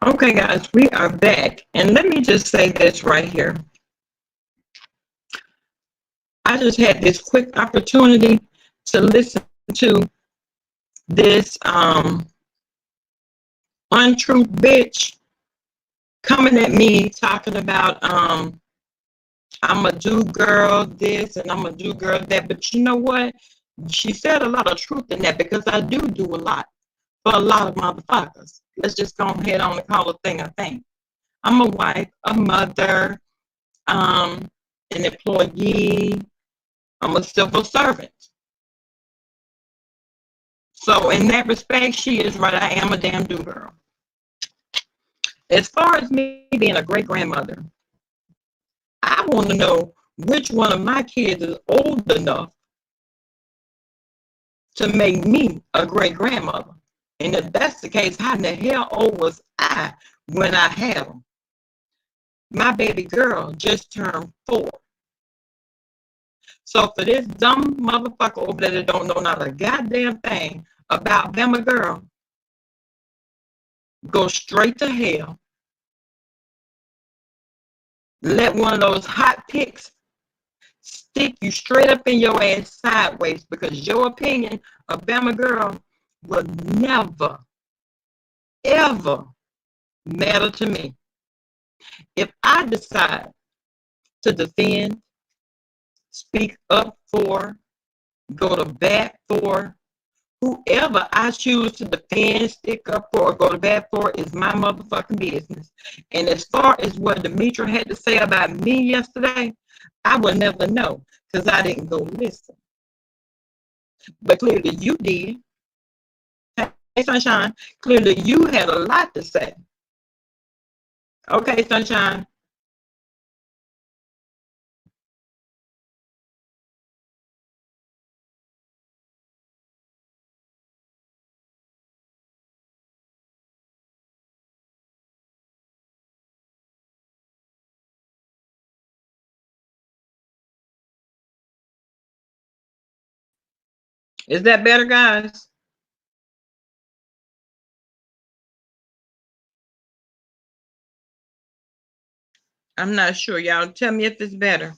Okay, guys, we are back. And let me just say this right here. I just had this quick opportunity to listen to this untruth bitch coming at me talking about I'm a do girl this and I'm a do girl that. But you know what? She said a lot of truth in that, because I do a lot for a lot of motherfuckers. Let's just go ahead on and call a thing a thing. I'm a wife, a mother, an employee. I'm a civil servant. So in that respect, she is right. I am a damn do girl. As far as me being a great grandmother, I want to know which one of my kids is old enough to make me a great grandmother. And if that's the case, how in the hell old was I when I had them? My baby girl just turned 4. So for this dumb motherfucker over there that don't know not a goddamn thing about them, a girl, go straight to hell. Let one of those hot picks stick you straight up in your ass sideways, because your opinion of Bama girl will never, ever matter to me. If I decide to defend, speak up for, go to bat for, whoever I choose to defend, stick up for, or go to bat for is my motherfucking business. And as far as what Demetra had to say about me yesterday, I will never know, because I didn't go listen. But clearly you did. Hey, Sunshine, clearly you had a lot to say. Okay, Sunshine. Is that better, guys? I'm not sure. Y'all tell me if it's better.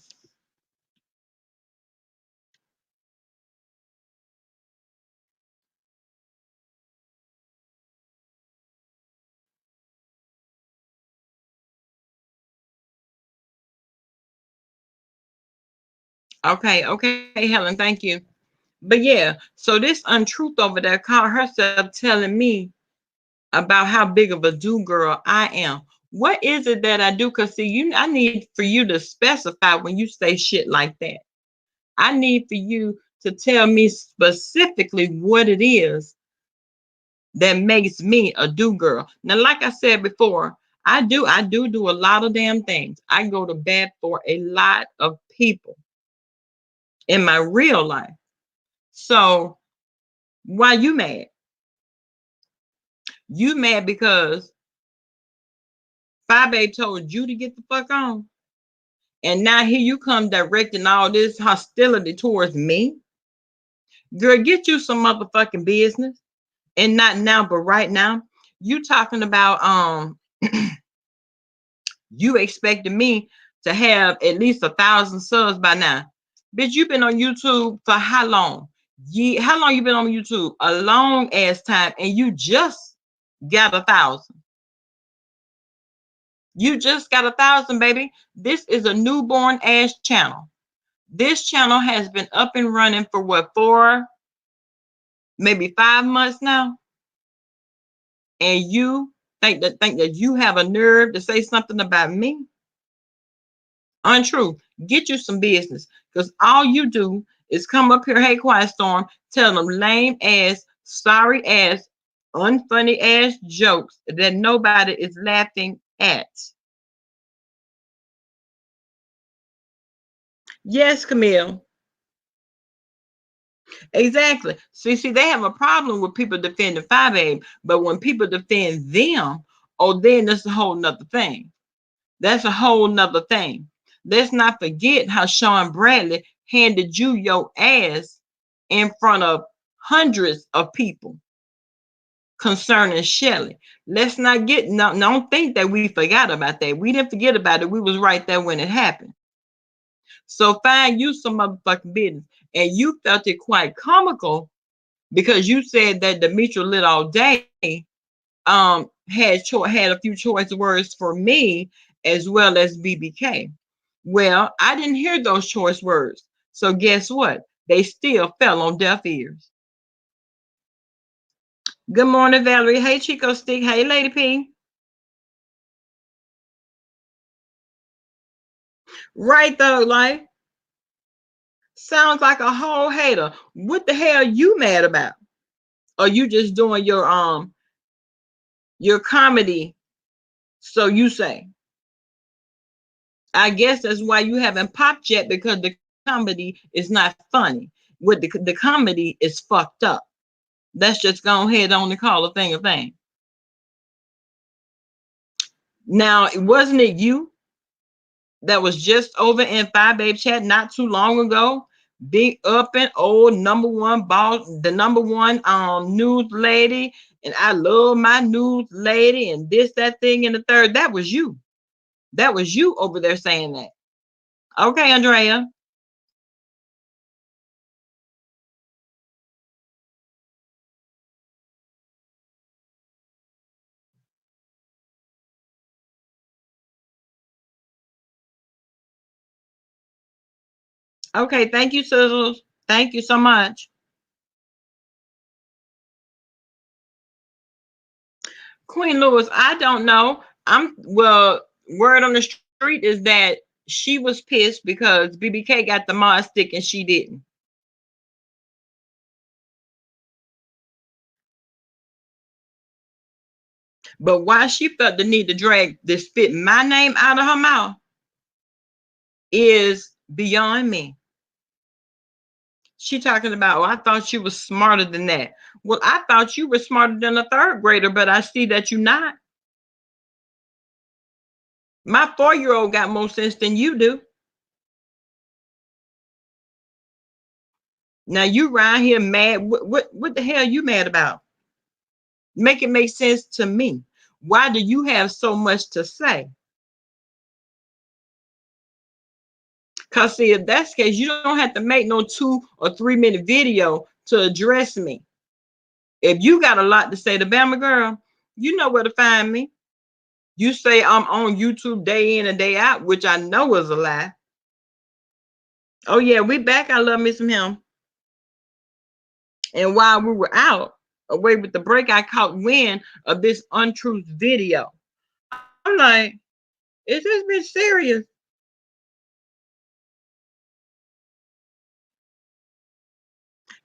Okay, Helen, thank you. But yeah, so this untruth over there called herself telling me about how big of a do girl I am. What is it that I do? Because see, I need for you to specify when you say shit like that. I need for you to tell me specifically what it is that makes me a do girl. Now, like I said before, I do a lot of damn things. I go to bat for a lot of people in my real life. So why you mad? You mad because Five Babe told you to get the fuck on, and now here you come directing all this hostility towards me. Girl, get you some motherfucking business, and not now, but right now. You talking about you expected me to have at least 1,000 subs by now. Bitch, you've been on YouTube for how long? How long you been on YouTube? A long ass time, and you just got 1,000. You just got 1,000, baby. This is a newborn ass channel. This channel has been up and running for what, 4, maybe 5 months now, and you think that you have a nerve to say something about me? Untrue. Get you some business, because all you do is come up here, hey, Quiet Storm, tell them lame ass, sorry ass, unfunny ass jokes that nobody is laughing at. Yes, Camille. Exactly. See, they have a problem with people defending 5A, but when people defend them, oh, then that's a whole nother thing. That's a whole nother thing. Let's not forget how Sean Bradley handed you your ass in front of hundreds of people. concerning Shelley. Let's not get no, don't think that we forgot about that. We didn't forget about it. We was right there when it happened. So find you some motherfucking business. And you felt it quite comical because you said that Demetria Lit all day had a few choice words for me as well as BBK. Well, I didn't hear those choice words. So guess what? They still fell on deaf ears. Good morning, Valerie. Hey, Chico Stick. Hey, Lady P. Right though, like sounds like a whole hater. What the hell you mad about? Or you just doing your comedy? So you say. I guess that's why you haven't popped yet, because the comedy is not funny. What the comedy is fucked up. Let's just go ahead on and call a thing a thing. Now, wasn't it you that was just over in Five Babe Chat not too long ago? Big up and old number one boss, the number one news lady, and I love my news lady, and this, that thing, and the third. That was you. That was you over there saying that. Okay, Andrea. Okay, thank you, Sizzles. Thank you so much. Queen Lewis, I don't know. Word on the street is that she was pissed because BBK got the mod stick and she didn't. But why she felt the need to drag this spit my name out of her mouth is beyond me. She talking about, oh, I thought you was smarter than that. Well, I thought you were smarter than a third grader, but I see that you're not. My 4-year-old got more sense than you do. Now you around here mad. What the hell you mad about? Make it make sense to me. Why do you have so much to say? Because see, if that's the case, you don't have to make no 2 or 3 minute video to address me. If you got a lot to say to Bama Girl, you know where to find me. You say I'm on YouTube day in and day out, which I know is a lie. Oh yeah, we back. I love me some him. And while we were out, away with the break, I caught wind of this untruth video. I'm like, is this bitch serious?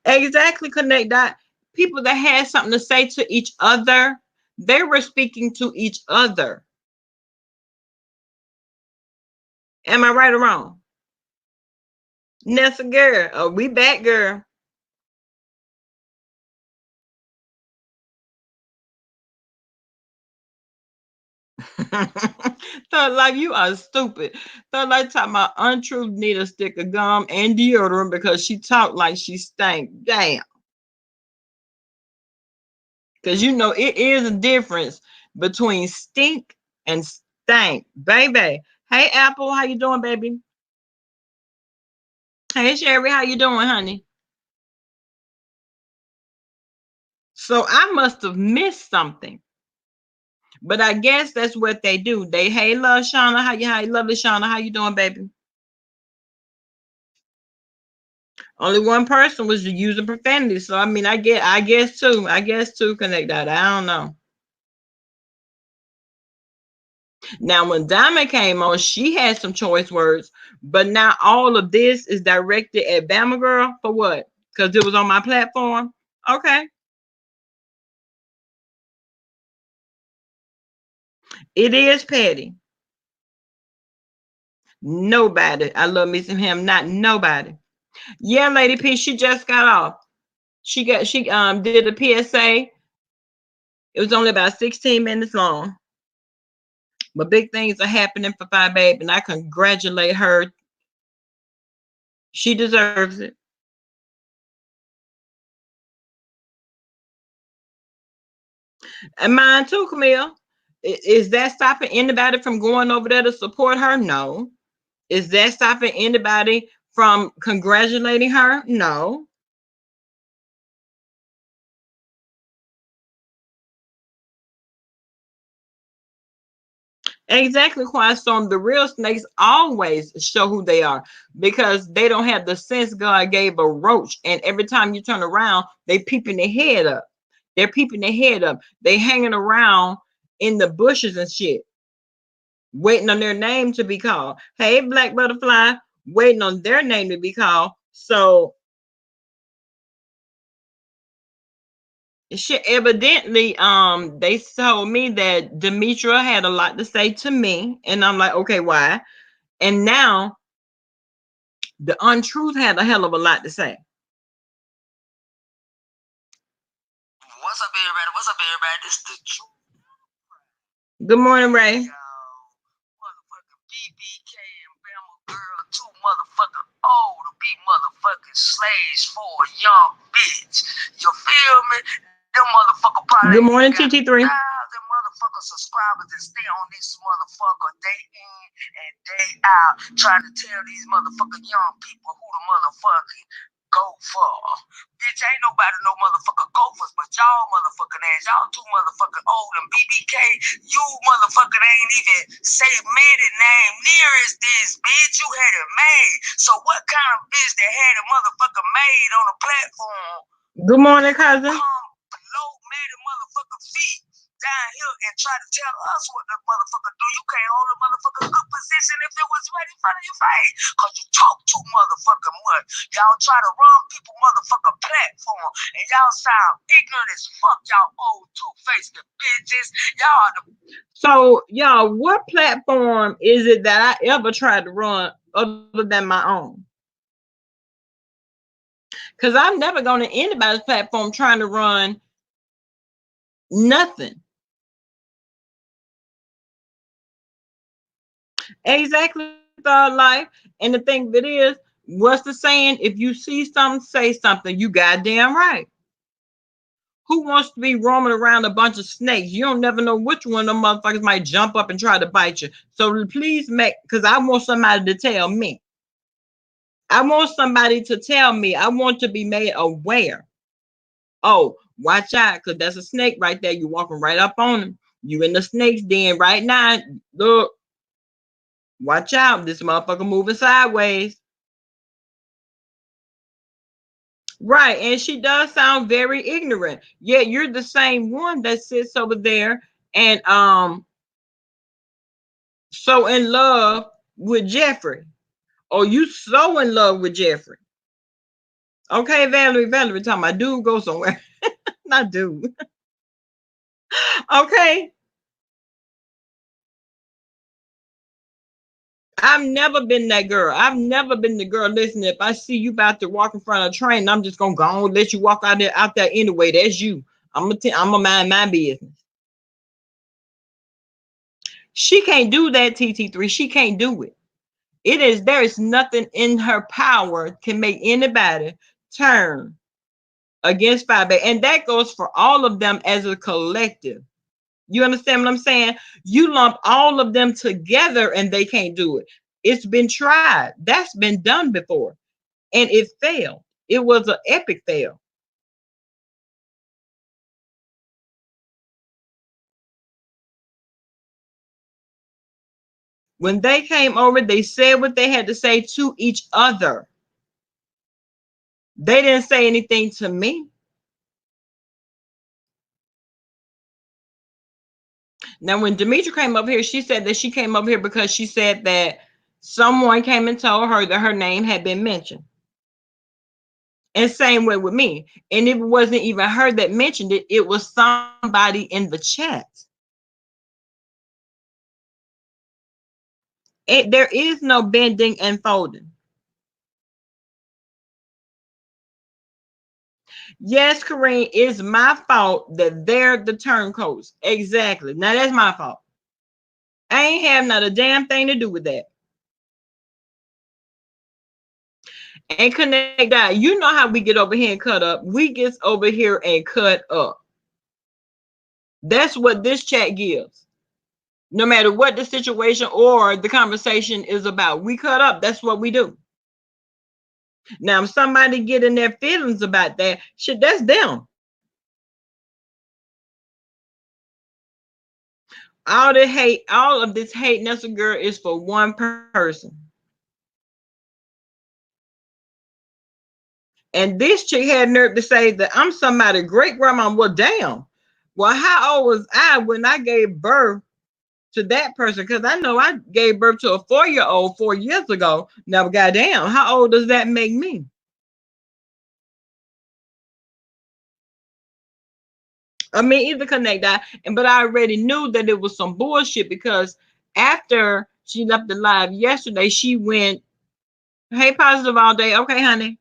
Exactly, connect that. People that had something to say to each other, they were speaking to each other. Am I right or wrong? Nessa girl, oh, we back, girl. Thought like you are stupid. Thought like talking about untruth need a stick of gum and deodorant because she talked like she stank. Damn. Because you know it is a difference between stink and stank, baby. Hey Apple, how you doing, baby? Hey Sherry, how you doing, honey? So I must have missed something. But I guess that's what they do. They, hey, love Shauna, how you lovely Shauna, how you doing, baby? Only one person was using profanity. So I mean, I guess too, connect that. I don't know. Now when Diamond came on, she had some choice words, but now all of this is directed at Bama Girl for what? Because it was on my platform. Okay. It is petty. Nobody. I love me some him, not nobody. Yeah, Lady P, she just got off. She did a PSA. It was only about 16 minutes long. But big things are happening for Five Babe, and I congratulate her. She deserves it. And mine too, Camille. Is that stopping anybody from going over there to support her? No. Is that stopping anybody from congratulating her? No. Exactly, Quiet Storm. The real snakes always show who they are because they don't have the sense God gave a roach. And every time you turn around, they peeping their head up. They're peeping their head up. They hanging around in the bushes and shit, waiting on their name to be called. Hey, black butterfly, waiting on their name to be called. So she evidently, they told me that Demetra had a lot to say to me, and I'm like, okay, why? And now the untruth had a hell of a lot to say. What's up, everybody? What's up, everybody? This is the truth. Good morning, Ray. Yo, motherfucking BBK and Bama girl, two motherfucking old to be motherfucking slaves for a young bitch. You feel me? Them motherfucker probably. Good morning, TT3. Them motherfucker subscribers that stay on this motherfucker day in and day out, trying to tell these motherfucking young people who the motherfucking go for. Bitch, ain't nobody no motherfucker gophers, but y'all motherfucking ass. Y'all too motherfucking old and BBK, you motherfucking ain't even say made it name near as this, bitch. You had it made. So what kind of bitch that had a motherfucker made on a platform? Good morning, cousin. Below made a motherfucker feet down here and try to tell us what the motherfucker do. You can't hold a motherfucker good position if it was right in front of your face. Cause you talk too motherfucking much. Y'all try to run people motherfucker platform and y'all sound ignorant as fuck, y'all old two-faced bitches. Y'all the. So y'all, what platform is it that I ever tried to run other than my own? Because I'm never going to anybody's platform trying to run nothing. Exactly, thought life. And the thing that is, what's the saying? If you see something, say something. You goddamn right. Who wants to be roaming around a bunch of snakes? You don't never know which one of them motherfuckers might jump up and try to bite you. So please make, because I want somebody to tell me. I want somebody to tell me. I want to be made aware. Oh, watch out, because that's a snake right there. You're walking right up on him. You in the snake's den right now. Look, watch out. This motherfucker moving sideways. Right, and she does sound very ignorant. Yet you're the same one that sits over there and so in love with Jeffrey. Or you so in love with Jeffrey. Okay, Valerie talking about dude go somewhere. Not dude. Okay. I've never been that girl. I've never been the girl. Listen, if I see you about to walk in front of a train, I'm just gonna go and let you walk out there anyway. That's you. I'm gonna mind my business. She can't do that, TT3. She can't do it. There is nothing in her power can make anybody turn against Five. And that goes for all of them as a collective. You understand what I'm saying? You lump all of them together and they can't do it. It's been tried. That's been done before. And it failed. It was an epic fail. When they came over, they said what they had to say to each other. They didn't say anything to me. Now, when Demetra came up here, she said that she came up here because she said that someone came and told her that her name had been mentioned. And same way with me. And it wasn't even her that mentioned it, it was somebody in the chat. There is no bending and folding. Yes, Kareem, it's my fault that they're the turncoats. Exactly. Now that's my fault. I ain't have not a damn thing to do with that. And connect that. You know how we get over here and cut up. We get over here and cut up. That's what this chat gives. No matter what the situation or the conversation is about, we cut up. That's what we do. Now, if somebody getting their feelings about that shit, that's them. All the hate, all of this hate, Nessa girl, is for one person. And this chick had nerve to say that I'm somebody's great grandma. Well, damn. Well, how old was I when I gave birth to that person? Because I know I gave birth to a 4-year-old 4 years ago. Now, goddamn, how old does that make me? I mean, either connect that, but I already knew that it was some bullshit because after she left the live yesterday, she went, "Hey, positive all day, okay, honey."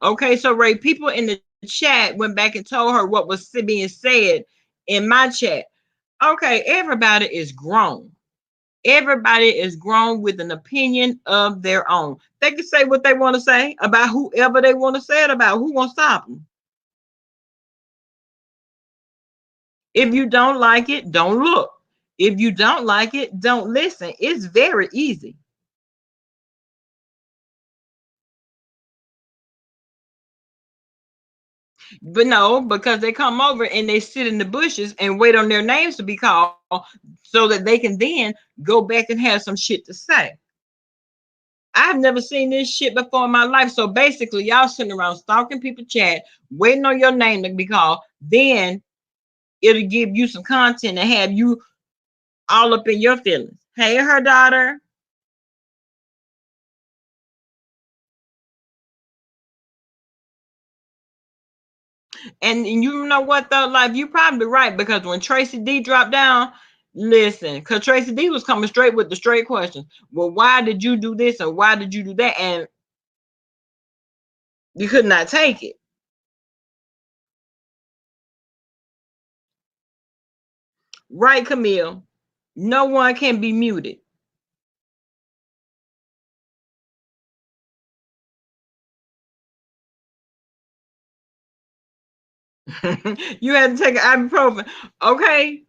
Okay, so Ray, people in the chat went back and told her what was being said in my chat. Okay, everybody is grown. Everybody is grown with an opinion of their own. They can say what they want to say about whoever they want to say it about. Who gonna stop them? If you don't like it, don't look. If you don't like it, don't listen. It's very easy. But no, because they come over and they sit in the bushes and wait on their names to be called so that they can then go back and have some shit to say. I've never seen this shit before in my life. So basically, y'all sitting around stalking people chat, waiting on your name to be called. Then it'll give you some content and have you all up in your feelings. Hey, her daughter. And you know what though? Like you probably right because when Tracy D dropped down, listen, because Tracy D was coming straight with the straight questions. Well, why did you do this and why did you do that? And you could not take it. Right, Camille? No one can be muted. You had to take an ibuprofen. Okay.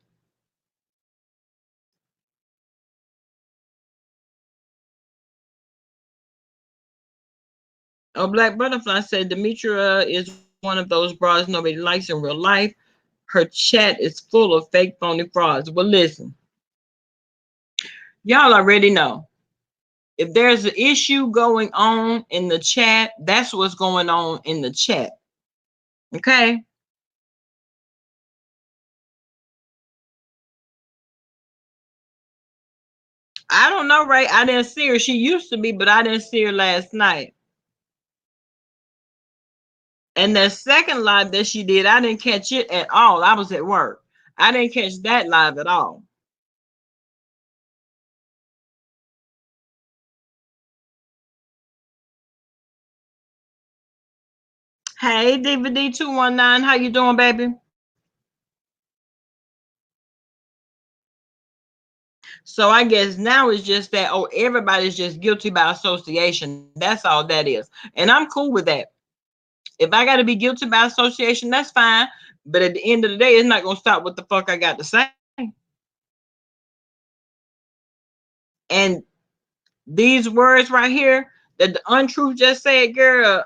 A Black Butterfly said Demetria is one of those broads nobody likes in real life. Her chat is full of fake, phony frauds. Well, listen, y'all already know. If there's an issue going on in the chat, that's what's going on in the chat. Okay? I don't know, right? I didn't see her. She used to be, but I didn't see her last night. And the second live that she did, I didn't catch it at all. I was at work. I didn't catch that live at all. Hey, DVD 219, how you doing, baby? So I guess now it's just that, oh, everybody's just guilty by association. That's all that is. And I'm cool with that. If I got to be guilty by association, that's fine. But at the end of the day, it's not going to stop what the fuck I got to say. And these words right here that the untruth just said, girl,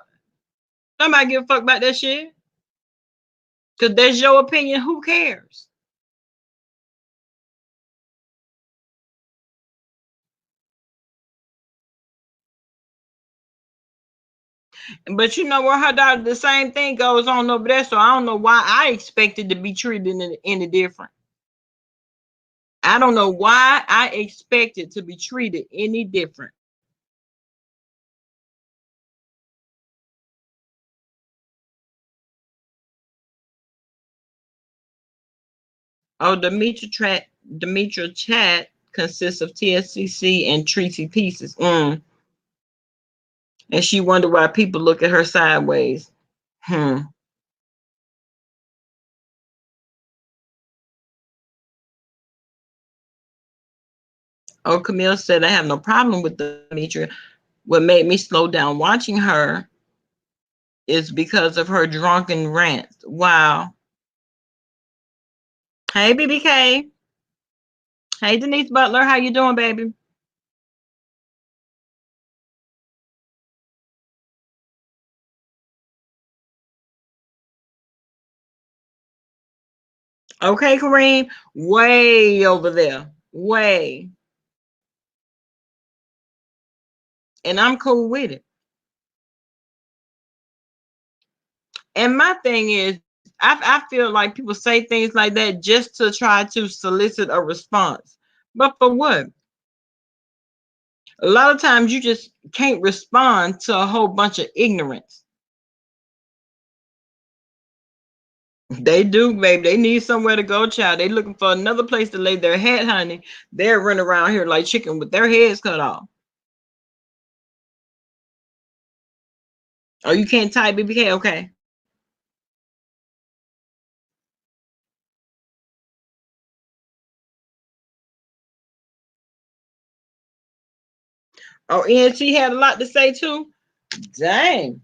nobody give a fuck about that shit. Because that's your opinion. Who cares? But you know what, her daughter, the same thing goes on over there. So I don't know why I expected to be treated any different. I don't know why I expected to be treated any different. Oh, Demetra chat consists of TSCC and Treaty pieces. And she wondered why people look at her sideways. Hmm. Oh, Camille said, I have no problem with Demetra. What made me slow down watching her is because of her drunken rants. Wow. Hey, BBK. Hey, Denise Butler. How you doing, baby? Okay, Kareem. Way over there. Way. And I'm cool with it. And my thing is, I feel like people say things like that just to try to solicit a response. But for what? A lot of times you just can't respond to a whole bunch of ignorance. They do, baby. They need somewhere to go, child. They looking for another place to lay their head, honey. They're running around here like chicken with their heads cut off. Oh, you can't type BBK? Okay. Oh, and she had a lot to say too. Dang.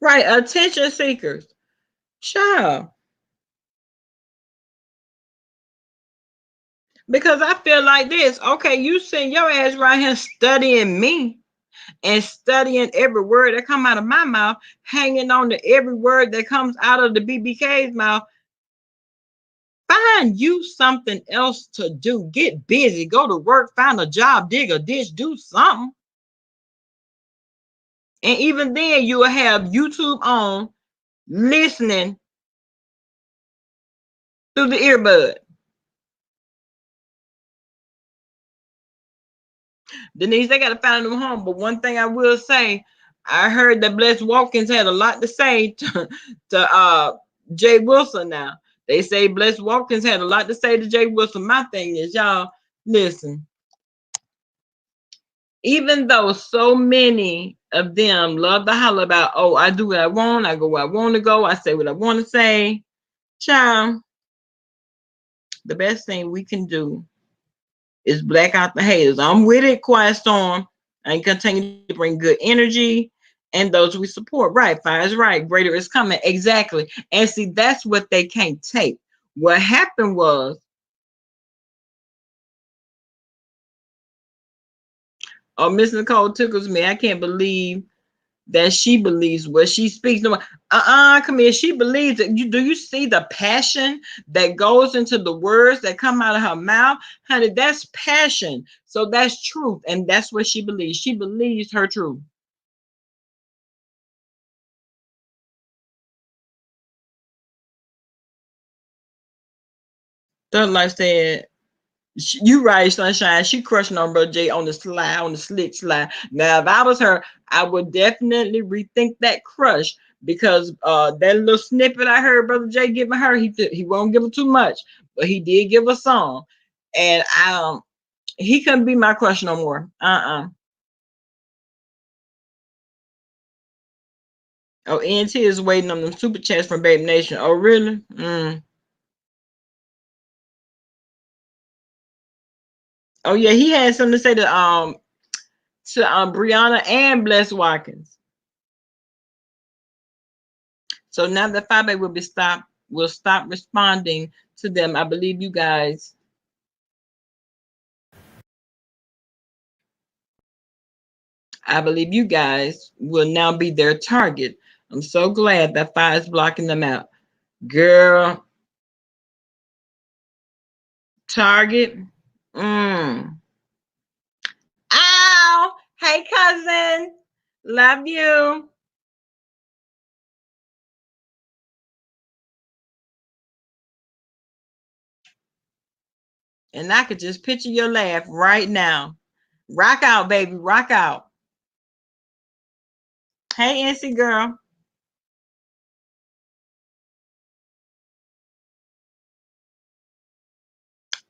Right, attention seekers. Child. Because I feel like this. Okay, you send your ass right here studying me and studying every word that come out of my mouth, hanging on to every word that comes out of the BBK's mouth. Find you something else to do. Get busy. Go to work. Find a job. Dig a ditch. Do something. And even then, you will have YouTube on, listening through the earbud. Denise, they got to find a new home. But one thing I will say, I heard that Bless Watkins had a lot to say to Jay Wilson now. They say Bless Watkins had a lot to say to Jay Wilson. My thing is, y'all, listen, even though so many of them love to holler about, oh, I do what I want, I go where I want to go, I say what I want to say, child, the best thing we can do is black out the haters. I'm with it, Quiet Storm, and continue to bring good energy and those we support. Right, fire is right, greater is coming. Exactly. And see, that's what they can't take. What happened was, oh, Miss Nicole tickles me. I can't believe that she believes what she speaks. No, come here. She believes that you do. You see the passion that goes into the words that come out of her mouth, honey. That's passion. So that's truth, and that's what she believes. She believes her truth. Third Life said, "You right, Sunshine. She crushing on Brother Jay on the slide, on the slick slide. Now, if I was her, I would definitely rethink that crush because that little snippet I heard Brother Jay giving her, he won't give her too much, but he did give a song, and he couldn't be my crush no more. Oh, NT is waiting on them super chats from Baby Nation. Oh, really? Oh yeah, he had something to say to Brianna and Bless Watkins. So now that Fabe will stop responding to them. I believe you guys. I believe you guys will now be their target. I'm so glad that Fire is blocking them out. Girl, target. Ow! Hey, cousin. Love you. And I could just picture your laugh right now. Rock out, baby. Rock out. Hey, NC girl.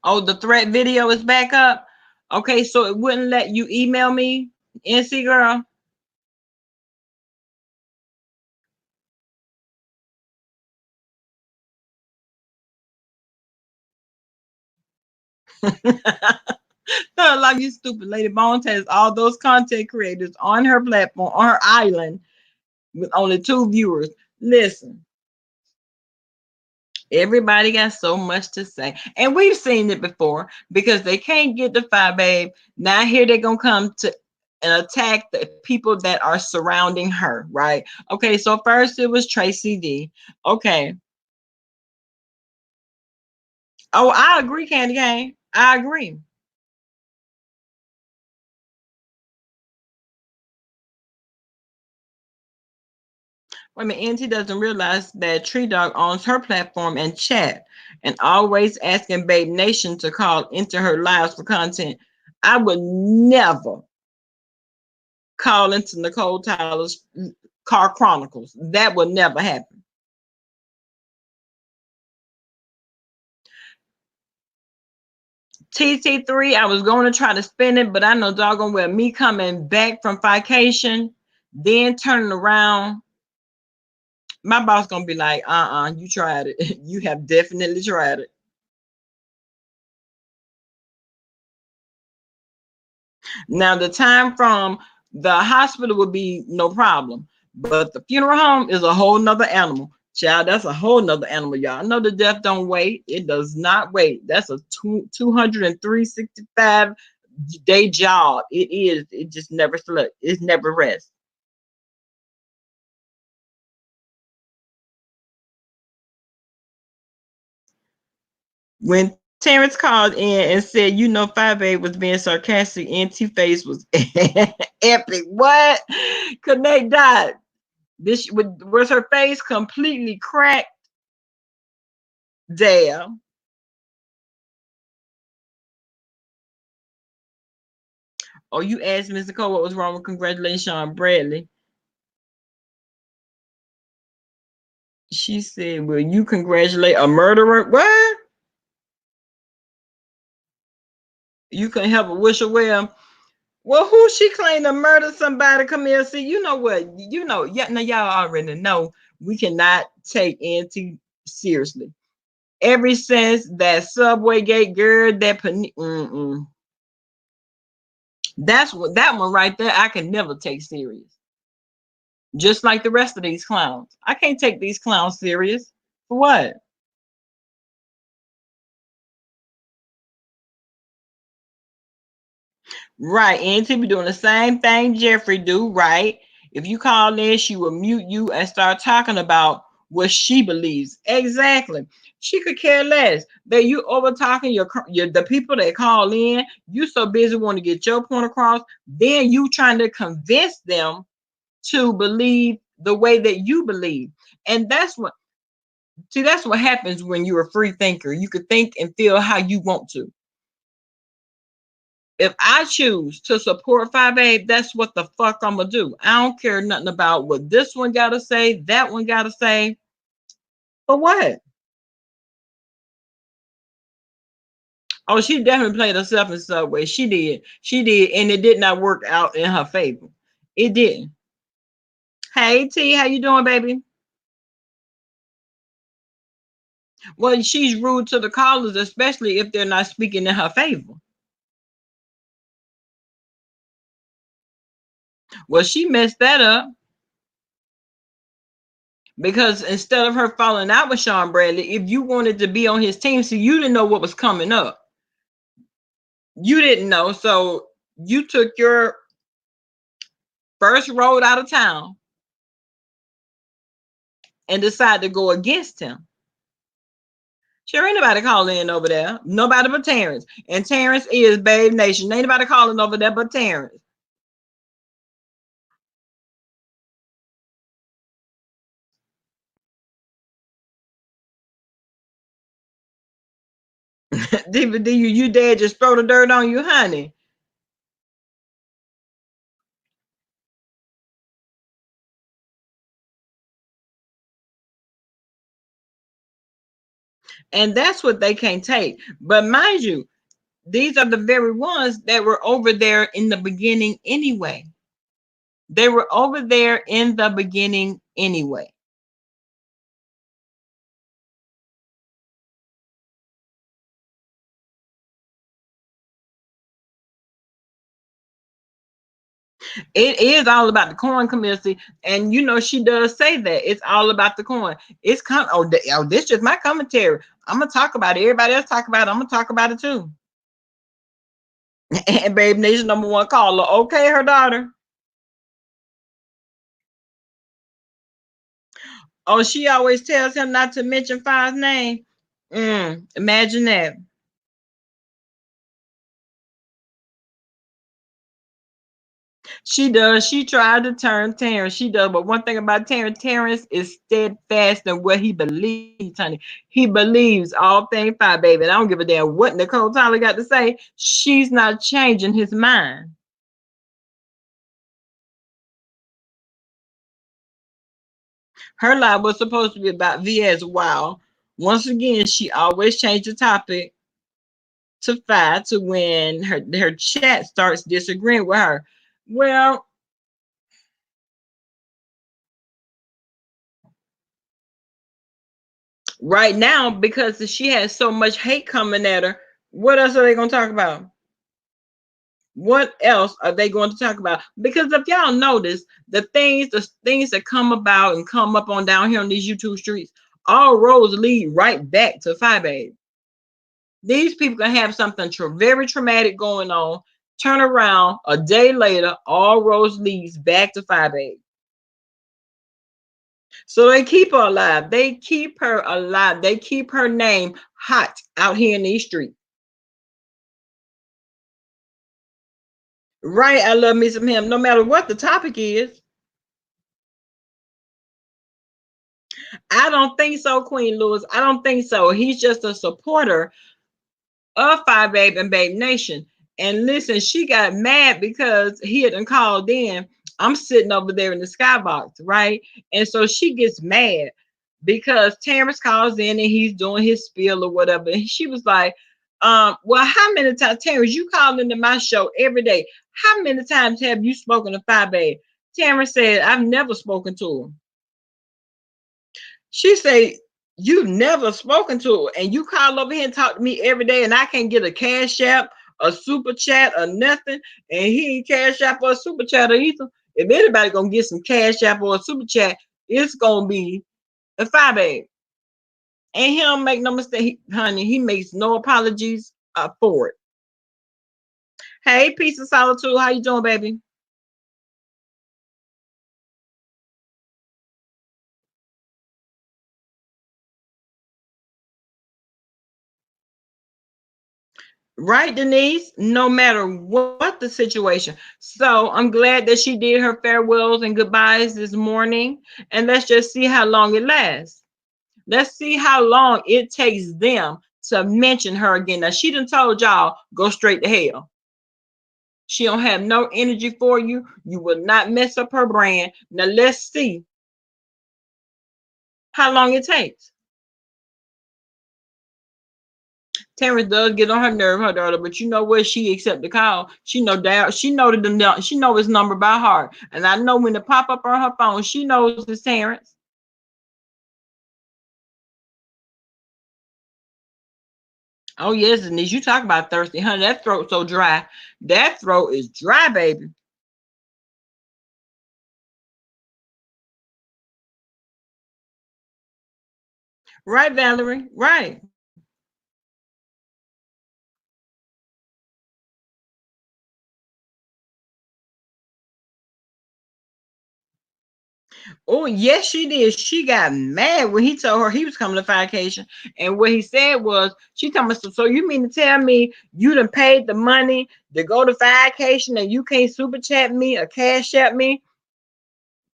Oh, the threat video is back up. Okay, so it wouldn't let you email me, NC girl. you stupid. Lady Bones has all those content creators on her platform, on her island, with only 2 viewers. Listen, everybody got so much to say. And we've seen it before because they can't get the Fire Babe. Now here they're going to come to and attack the people that are surrounding her, right? Okay, so first it was Tracy D. Okay. Oh, I agree, Candy Cane. I agree. Wait a minute, Auntie doesn't realize that Tree Dog owns her platform and chat and always asking Babe Nation to call into her lives for content. I would never call into Nicole Tyler's Car Chronicles. That would never happen. TT3, I was going to try to spin it, but I know doggone well me coming back from vacation, then turning around, my boss gonna be like, you tried it. You have definitely tried it. Now the time from the hospital would be no problem, but the funeral home is a whole nother animal. Child, that's a whole nother animal, y'all. I know the death don't wait. It does not wait. That's a 265 day job. It is. It just never slept. It never rests. When Terrence called in and said, you know, 5A was being sarcastic, NT face was epic. What? Connect died. This was her face completely cracked. Damn. Oh, you asked Mr. Cole what was wrong with congratulations on Bradley. She said, will you congratulate a murderer? What? You couldn't help but wish her well. Well, who she claimed to murder somebody? Come here, see, you know what? You know, yeah, now y'all already know we cannot take Auntie seriously. Ever since that subway gate girl, that's what that one right there, I can never take serious. Just like the rest of these clowns. I can't take these clowns serious. For what? Right. Auntie be doing the same thing Jeffrey do, right? If you call in, she will mute you and start talking about what she believes. Exactly. She could care less. That you over talking your the people that call in. You so busy wanting to get your point across. Then you trying to convince them to believe the way that you believe. And that's what happens when you're a free thinker. You could think and feel how you want to. If I choose to support 5A, that's what the fuck I'm gonna do. I don't care nothing about what this one gotta say, that one gotta say. For what? Oh, she definitely played herself in Subway. She did. She did, and it did not work out in her favor. It didn't. Hey T, how you doing, baby? Well, she's rude to the callers, especially if they're not speaking in her favor. Well, she messed that up because instead of her falling out with Sean Bradley, if you wanted to be on his team, so you didn't know what was coming up. You didn't know, so you took your first road out of town and decided to go against him. Sure, ain't nobody calling in over there. Nobody but Terrence. And Terrence is Babe Nation. Ain't nobody calling over there but Terrence. DVD, you dad just throw the dirt on you, honey. And that's what they can't take. But mind you, these are the very ones that were over there in the beginning anyway. They were over there in the beginning anyway. It is all about the coin, community, and you know she does say that it's all about the coin. It's oh, this just my commentary. I'm gonna talk about it. Everybody else talk about it. I'm gonna talk about it too. And Babe Nation number one caller. Okay, her daughter. Oh, she always tells him not to mention Five's name. Imagine that. She does. She tried to turn Terrence. She does. But one thing about Terrence is steadfast in what he believes, honey. He believes all things Five, baby. And I don't give a damn what Nicole Tyler got to say. She's not changing his mind. Her live was supposed to be about V as well. Once again, she always changed the topic to Five to when her chat starts disagreeing with her. Well, right now, because she has so much hate coming at her, what else are they going to talk about? What else are they going to talk about? Because if y'all notice, the things that come about and come up on down here on these YouTube streets, all roads lead right back to Five Babe. These people can have something very traumatic going on, turn around a day later, all roads leads back to Five Babe. So they keep her alive. They keep her alive. They keep her name hot out here in these streets. Right? I love me some him, no matter what the topic is. I don't think so, Queen Lewis. I don't think so. He's just a supporter of Five Babe and Babe Nation. And listen, she got mad because he hadn't called in. I'm sitting over there in the skybox, right? And so she gets mad because Terrence calls in and he's doing his spiel or whatever. And she was like, well, how many times, Terrence, you call into my show every day. How many times have you spoken to Five Babe? Terrence said, I've never spoken to him. She said, you've never spoken to her, and you call over here and talk to me every day, and I can't get a cash app, a super chat, or nothing, and he ain't cash app or a super chat or either. If anybody gonna get some cash app or a super chat, it's gonna be a Five Babe. And he don't make no mistake, honey. He makes no apologies for it. Hey, peace of solitude. How you doing, baby? Right, Denise? No matter what the situation. So I'm glad that she did her farewells and goodbyes this morning. And let's just see how long it lasts. Let's see how long it takes them to mention her again. Now, she done told y'all, go straight to hell. She don't have no energy for you. You will not mess up her brand. Now, let's see how long it takes. Terrence does get on her nerve, her daughter, but you know what? She accept the call. She know that she know his number by heart. And I know when it pop up on her phone, she knows it's Terrence. Oh yes, Denise, you talk about thirsty, honey. That throat so dry. That throat is dry, baby. Right, Valerie? Right. Oh, yes, she did. She got mad when he told her he was coming to vacation. And what he said was, she told me, so you mean to tell me you done paid the money to go to vacation and you can't super chat me or cash at me?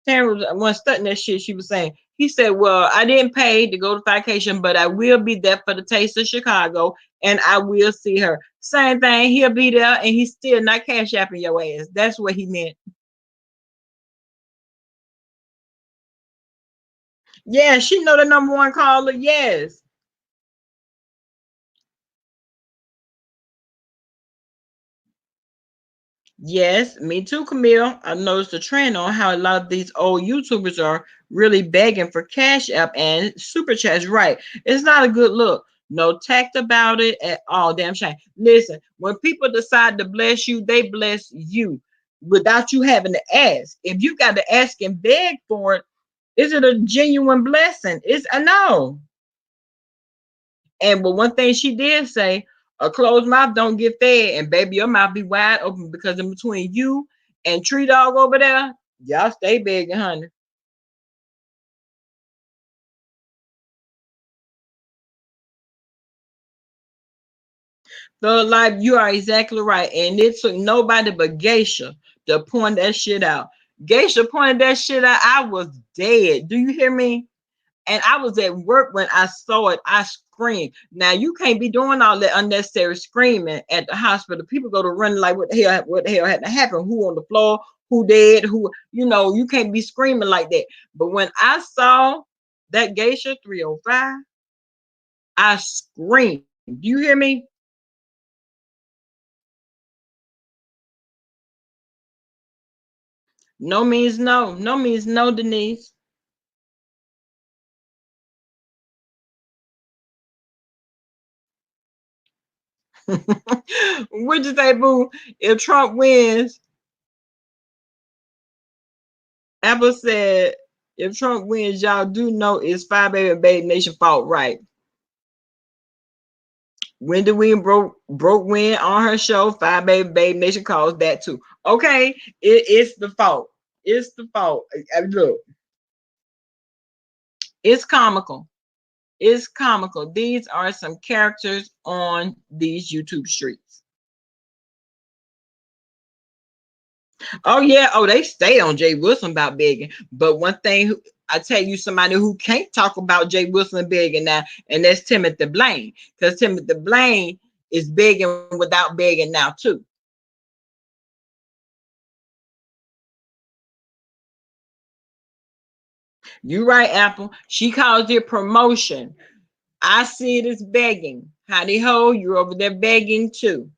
Taryn was studying that shit. She was saying, he said, well, I didn't pay to go to vacation, but I will be there for the taste of Chicago and I will see her. Same thing. He'll be there and he's still not cash apping your ass. That's what he meant. Yeah, she know the number one caller. Yes. Yes, me too, Camille. I noticed a trend on how a lot of these old YouTubers are really begging for Cash App and Super Chats. Right. It's not a good look. No tact about it at all. Damn shame. Listen, when people decide to bless you, they bless you. without you having to ask. If you got to ask and beg for it, is it a genuine blessing? It's a no. And but one thing she did say, a closed mouth don't get fed. And baby, your mouth be wide open, because in between you and Tree Dog over there, y'all stay begging, honey. So like you are exactly right. And it took nobody but Geisha to point that shit out. Geisha pointed that shit out. I was dead. Do you hear me? And I was at work when I saw it. I screamed. Now you can't be doing all that unnecessary screaming at the hospital. People go to run like, what the hell? What the hell had to happen? Who on the floor? Who dead? Who? You know, you can't be screaming like that. But when I saw that Geisha 305, I screamed. Do you hear me? No means no. No means no, Denise. What'd you say, boo? If Trump wins, Apple said, if Trump wins, y'all do know it's Five Baby Nation fault, right? Wendy Williams broke Win on her show. Five Baby Nation calls that too. Okay, it's the fault. It's the fault. Look, it's comical. It's comical. These are some characters on these YouTube streets. Oh yeah. Oh, they stay on Jay Wilson about begging. But one thing I tell you, somebody who can't talk about Jay Wilson begging now, and that's Timothy Blaine, because Timothy Blaine is begging without begging now too. You right, Apple. She calls it promotion. I see it as begging. Howdy ho, you're over there begging too.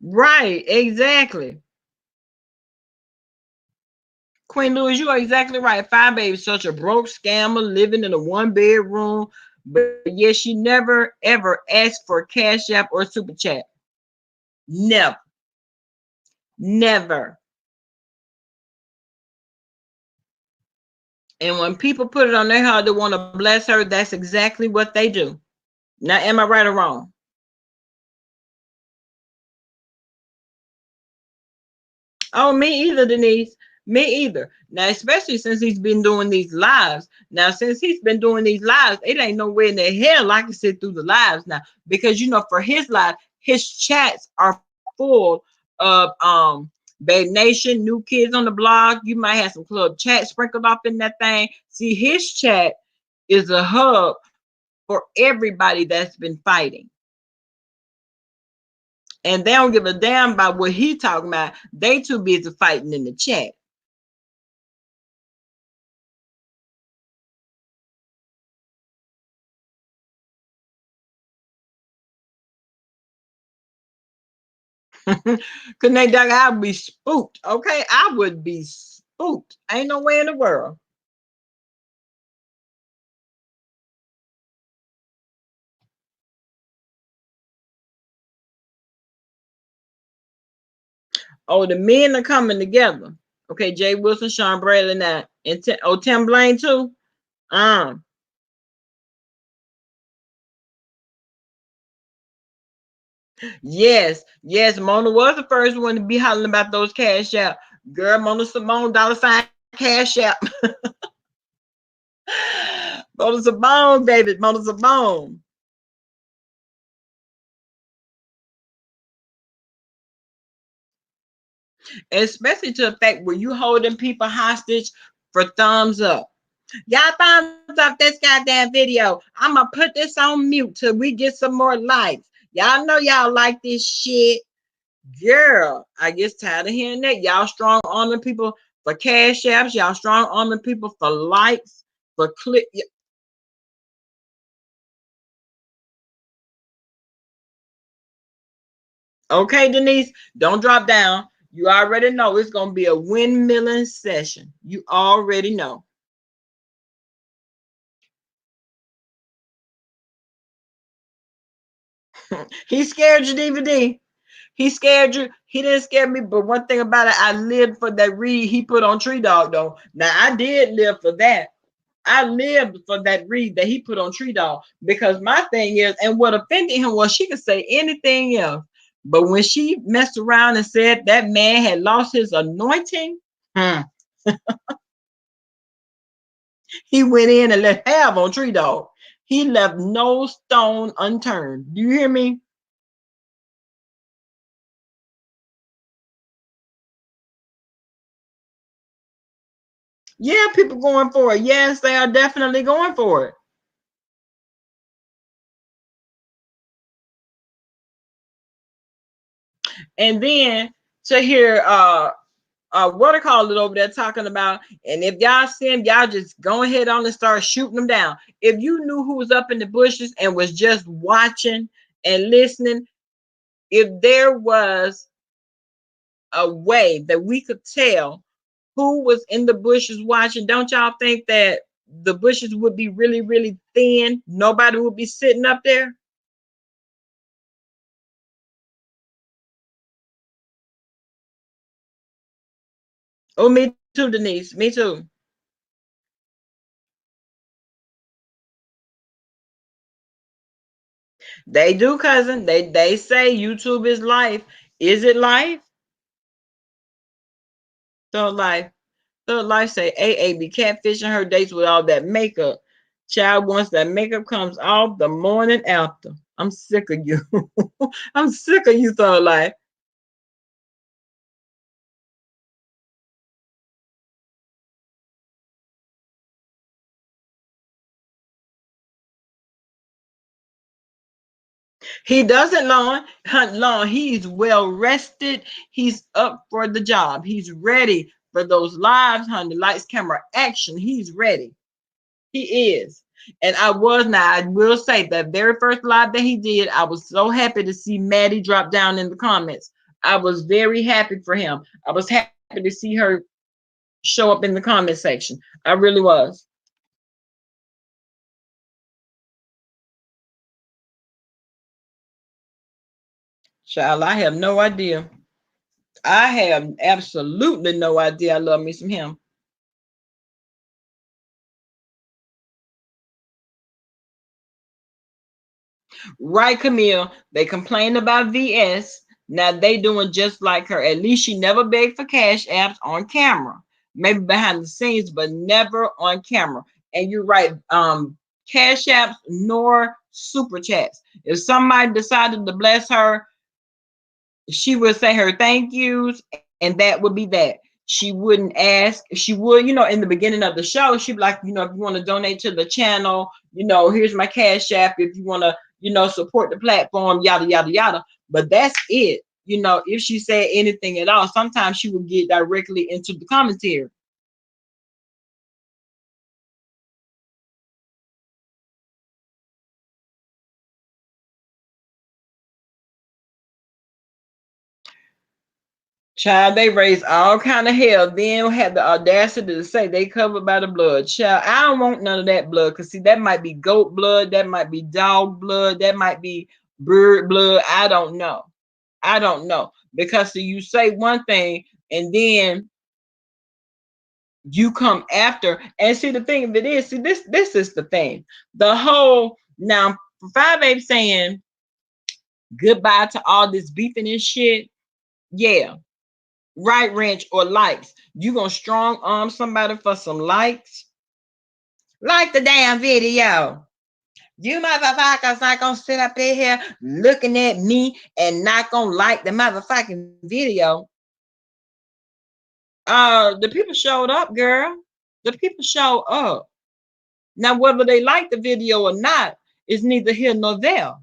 Right, exactly. Queen Louis, you are exactly right. Five Baby, such a broke scammer living in a one bedroom, but yet she never ever asked for Cash App or Super Chat. Never, never. And when people put it on their heart to want to bless her, that's exactly what they do. Now, am I right or wrong? Oh, me either, Denise. Me either. Now, especially since he's been doing these lives. Now, since he's been doing these lives, it ain't nowhere in the hell I can sit through the lives now. Because for his live, his chats are full of Babe Nation, New Kids on the Block. You might have some club chat sprinkled up in that thing. See, his chat is a hub for everybody that's been fighting. And they don't give a damn about what he talking about. They too busy fighting in the chat. Connect Dog, I'd be spooked. Okay, I would be spooked. Ain't no way in the world. Oh, the men are coming together. Okay, Jay Wilson, Sean Bradley, now, and Tim Blaine too. Um, yes, yes. Mona was the first one to be hollering about those cash out. Girl, Mona Simone, $sign cash out. Mona Simone, baby, Mona Simone. Especially to the fact where you holding people hostage for thumbs up. Y'all thumbs up this goddamn video. I'm gonna put this on mute till we get some more likes. Y'all know y'all like this shit. Girl, I get tired of hearing that. Y'all strong arming people for cash apps. Y'all strong arming people for likes, for click. Okay, Denise, don't drop down. You already know it's gonna be a windmilling session. You already know. He scared you, DVD. He scared you. He didn't scare me. But one thing about it, I lived for that read he put on Tree Dog, though. Now, I did live for that. I lived for that read that he put on Tree Dog. Because my thing is, and what offended him was she could say anything else. But when she messed around and said that man had lost his anointing, he went in and let have on Tree Dog. He left no stone unturned. Do you hear me? Yeah, people going for it. Yes, they are definitely going for it. And then to hear what I call it over there talking about, and if y'all see him, y'all just go ahead on and start shooting them down. If you knew who was up in the bushes and was just watching and listening, if there was a way that we could tell who was in the bushes watching, don't y'all think that the bushes would be really, really thin? Nobody would be sitting up there. Oh, me too, Denise. Me too. They do, cousin. They say YouTube is life. Is it life? So life. So life say AA be catfishing her dates with all that makeup. Child, once that makeup comes off the morning after. I'm sick of you. I'm sick of you, so life. He doesn't long hunt long. He's well rested. He's up for the job. He's ready for those lives, honey. Lights, camera, action. He's ready. He is. And I was now, I will say that very first live that he did, I was so happy to see Maddie drop down in the comments. I was very happy for him. I was happy to see her show up in the comment section. I really was. Child, I have no idea. I have absolutely no idea. I love me some him. Right, Camille. They complained about VS. Now they doing just like her. At least she never begged for cash apps on camera. Maybe behind the scenes, but never on camera. And you're right. Cash apps nor super chats. If somebody decided to bless her, she would say her thank yous, and that would be that. She wouldn't ask. She would, in the beginning of the show, she'd be like, if you want to donate to the channel, here's my cash app. If you want to, support the platform, yada yada yada. But that's it. If she said anything at all, sometimes she would get directly into the commentary. Child, they raised all kind of hell. Then had the audacity to say they covered by the blood. Child, I don't want none of that blood. Cause see, that might be goat blood, that might be dog blood, that might be bird blood. I don't know. I don't know. Because see, you say one thing and then you come after. And see, the thing of it is, see, this is the thing. The whole now 5 8 saying goodbye to all this beefing and shit. Yeah, right, wrench or likes. You gonna strong arm somebody for some likes? Like the damn video. You motherfuckers not gonna sit up in here looking at me and not gonna like the motherfucking video. The people showed up, girl. The people showed up. Now, whether they like the video or not is neither here nor there.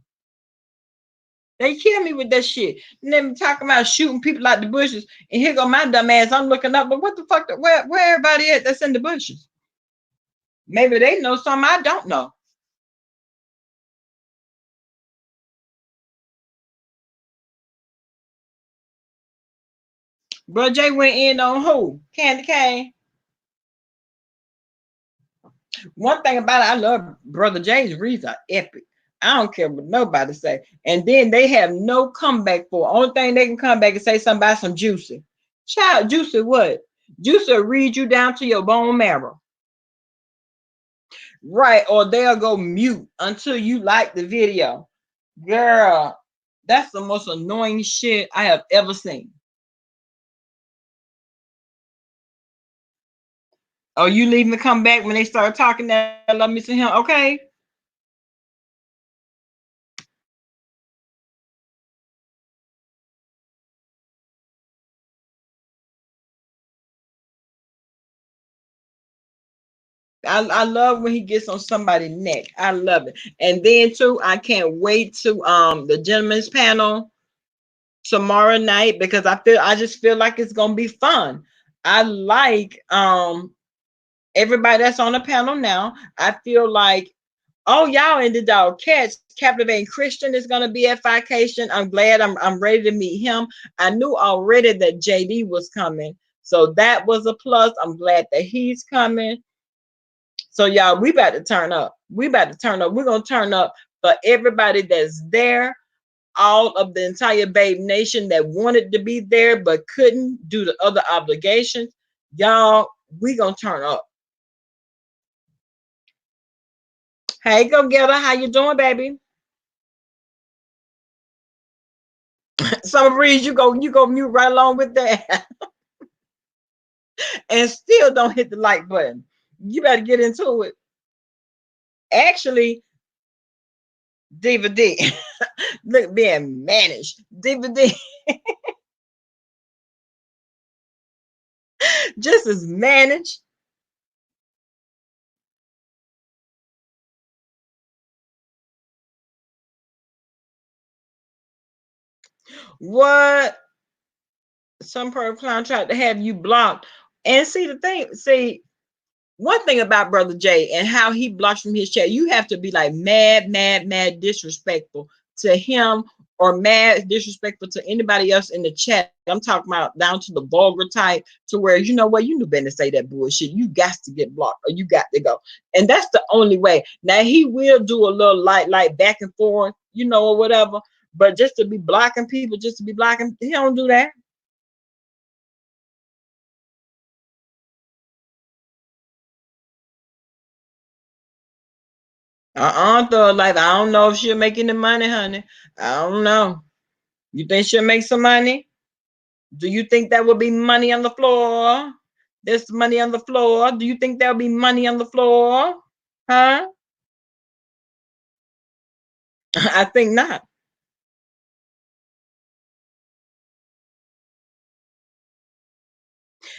They kill me with that shit. And then talking about shooting people out the bushes. And here go my dumb ass. I'm looking up, but what the fuck? Where everybody at that's in the bushes? Maybe they know something I don't know. Bro J went in on who? Candy Cane. One thing about it, I love Brother J's reads are epic. I don't care what nobody say. And then they have no comeback for. Only thing they can come back and say something about some juicy. Child, juicy what? Juicy will read you down to your bone marrow. Right. Or they'll go mute until you like the video. Girl, that's the most annoying shit I have ever seen. Oh, you leaving to come back when they start talking that love me to him? Okay. I love when he gets on somebody's neck. I love it. And then too, I can't wait to the gentleman's panel tomorrow night because I just feel like it's gonna be fun. I like everybody that's on the panel now. I feel like, oh y'all, and did y'all catch Captivating Christian is gonna be at Vacation. I'm glad I'm ready to meet him. I knew already that JD was coming. So that was a plus. I'm glad that he's coming. So y'all, we about to turn up. We about to turn up. We're gonna turn up for everybody that's there, all of the entire Babe Nation that wanted to be there but couldn't due to other obligations. Y'all, we gonna turn up. Hey, go get her. How you doing, baby? Summer Breeze, you go mute right along with that, and still don't hit the like button. You better get into it. Actually, Diva D, look being managed. Diva D, just as managed. What? Some clown tried to have you blocked. And see the thing, see one thing about Brother Jay and how he blocks from his chat, you have to be like mad disrespectful to him or mad disrespectful to anybody else in the chat. I'm talking about down to the vulgar type to where you know what, you knew better to say that bullshit. You got to get blocked or you got to go. And that's the only way. Now he will do a little light back and forth, you know, or whatever. But just to be blocking people, just to be blocking, he don't do that. Thug life. I don't know if she'll make any money, honey. I don't know. You think she'll make some money? Do you think that will be money on the floor? There's money on the floor. Do you think there'll be money on the floor? Huh? I think not.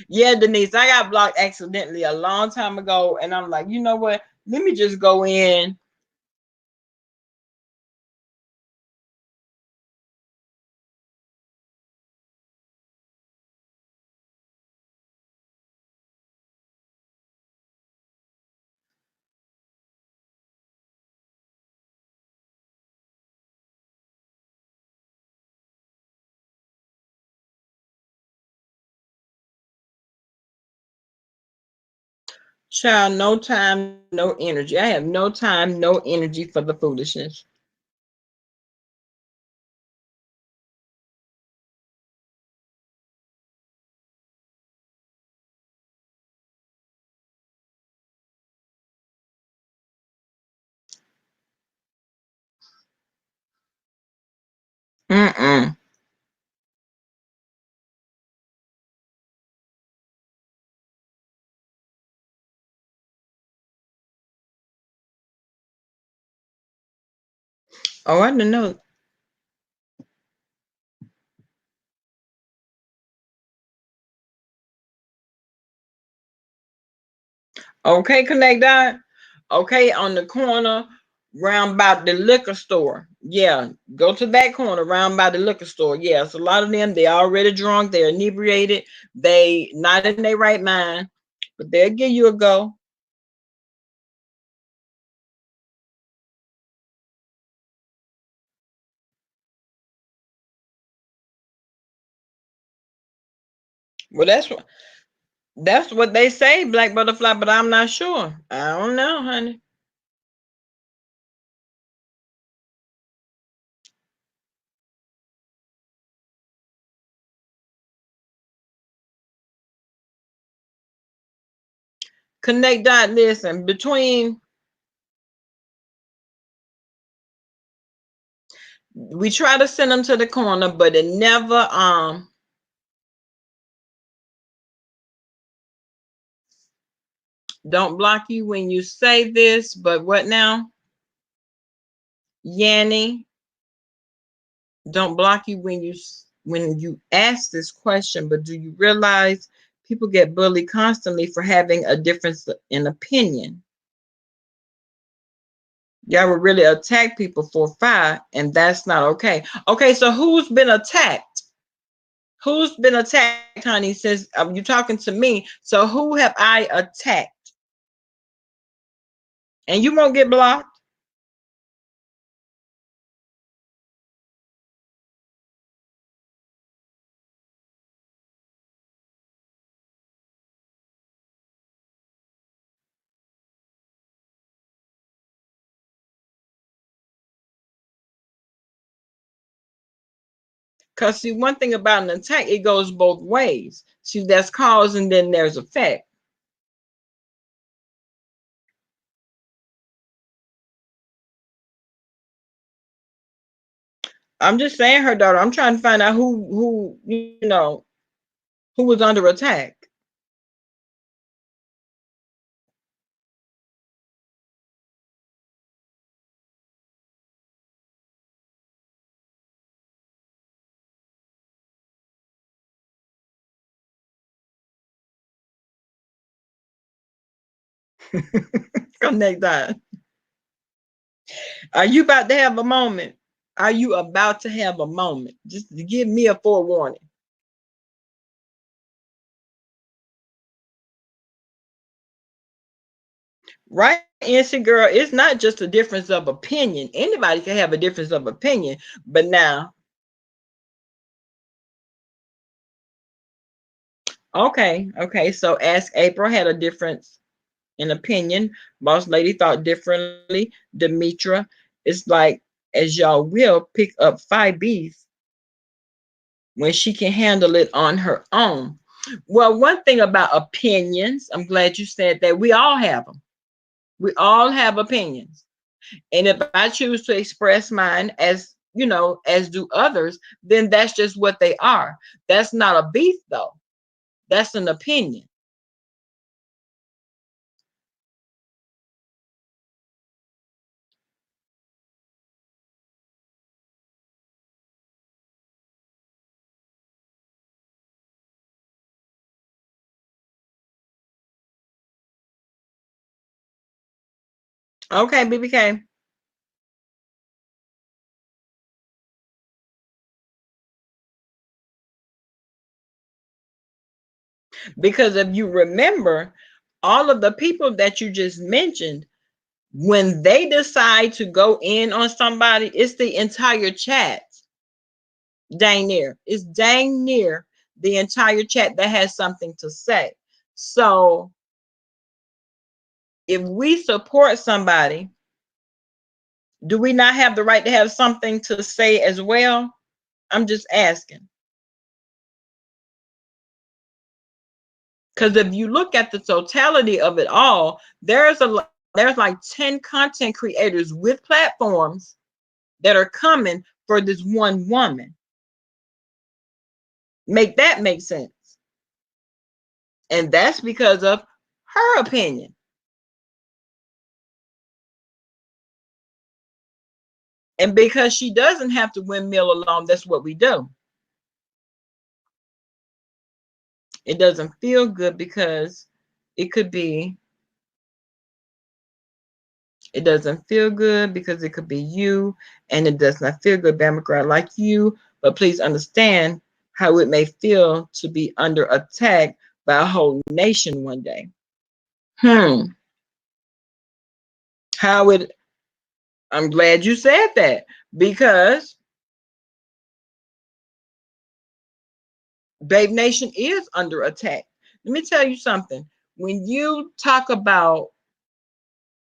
Yeah, Denise, I got blocked accidentally a long time ago, and I'm like, you know what? Let me just go in. Child, no time, no energy. I have no time, no energy for the foolishness. Mm-mm. Oh, I didn't know. Okay, connect that. Okay, on the corner round by the liquor store. Yeah, go to that corner round by the liquor store. Yes, a lot of them they already drunk, they're inebriated, they not in their right mind, but they'll give you a go. Well, that's what they say, Black Butterfly, but I'm not sure. I don't know, honey. Connect dot. Listen, between we try to send them to the corner, but it never don't block you when you say this, but what now? Yanni, don't block you when you ask this question, but do you realize people get bullied constantly for having a difference in opinion? Y'all would really attack people for fire, and that's not okay. Okay, so who's been attacked? Who's been attacked, honey? Since you're talking to me, so who have I attacked? And you won't get blocked. Because see, one thing about an attack, it goes both ways. See, that's cause and then there's effect. I'm just saying, her daughter. I'm trying to find out who who was under attack. Connect that. Are you about to have a moment? Are you about to have a moment? Just to give me a forewarning. Right, NC girl, it's not just a difference of opinion. Anybody can have a difference of opinion, but now, okay. So Ask April had a difference in opinion. Boss Lady thought differently. Demetra, it's like, as y'all will pick up 5Bs when she can handle it on her own. Well, one thing about opinions, I'm glad you said that. We all have them. We all have opinions. And if I choose to express mine as, as do others, then that's just what they are. That's not a beef, though. That's an opinion. Okay, BBK. Because if you remember, all of the people that you just mentioned, when they decide to go in on somebody, it's the entire chat. Dang near. It's dang near the entire chat that has something to say. So if we support somebody, do we not have the right to have something to say as well? I'm just asking. Because if you look at the totality of it all, there's like 10 content creators with platforms that are coming for this one woman. Make that make sense. And that's because of her opinion. And because she doesn't have to windmill alone, that's what we do. It doesn't feel good because it could be, it doesn't feel good because it could be you, and it does not feel good, Bama girl, like you. But please understand how it may feel to be under attack by a whole nation one day. How it, I'm glad you said that, because Babe Nation is under attack. Let me tell you something. When you talk about,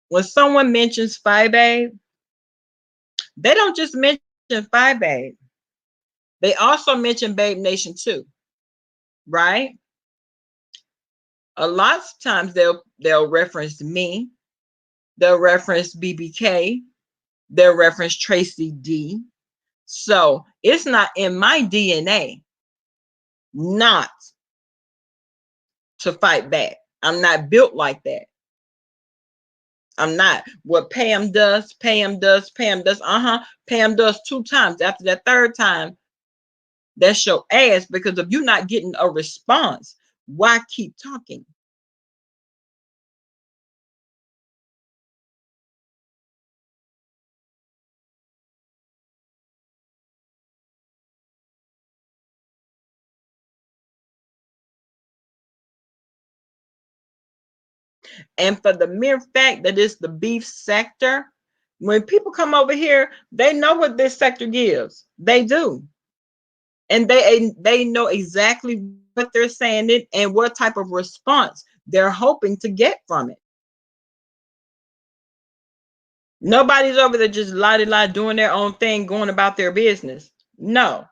when someone mentions 5Babe, they don't just mention 5Babe. They also mention Babe Nation too, right? A lot of times they'll reference me, they'll reference BBK, they'll reference Tracy D. So it's not in my DNA not to fight back. I'm not built like that. I'm not. What Pam does, Pam does, Pam does. Pam does 2 times. After that third time, that's your ass, because if you're not getting a response, why keep talking? And for the mere fact that it's the beef sector, when people come over here, they know what this sector gives. They do. And they know exactly what they're saying it and what type of response they're hoping to get from it. Nobody's over there just la doing their own thing, going about their business. No.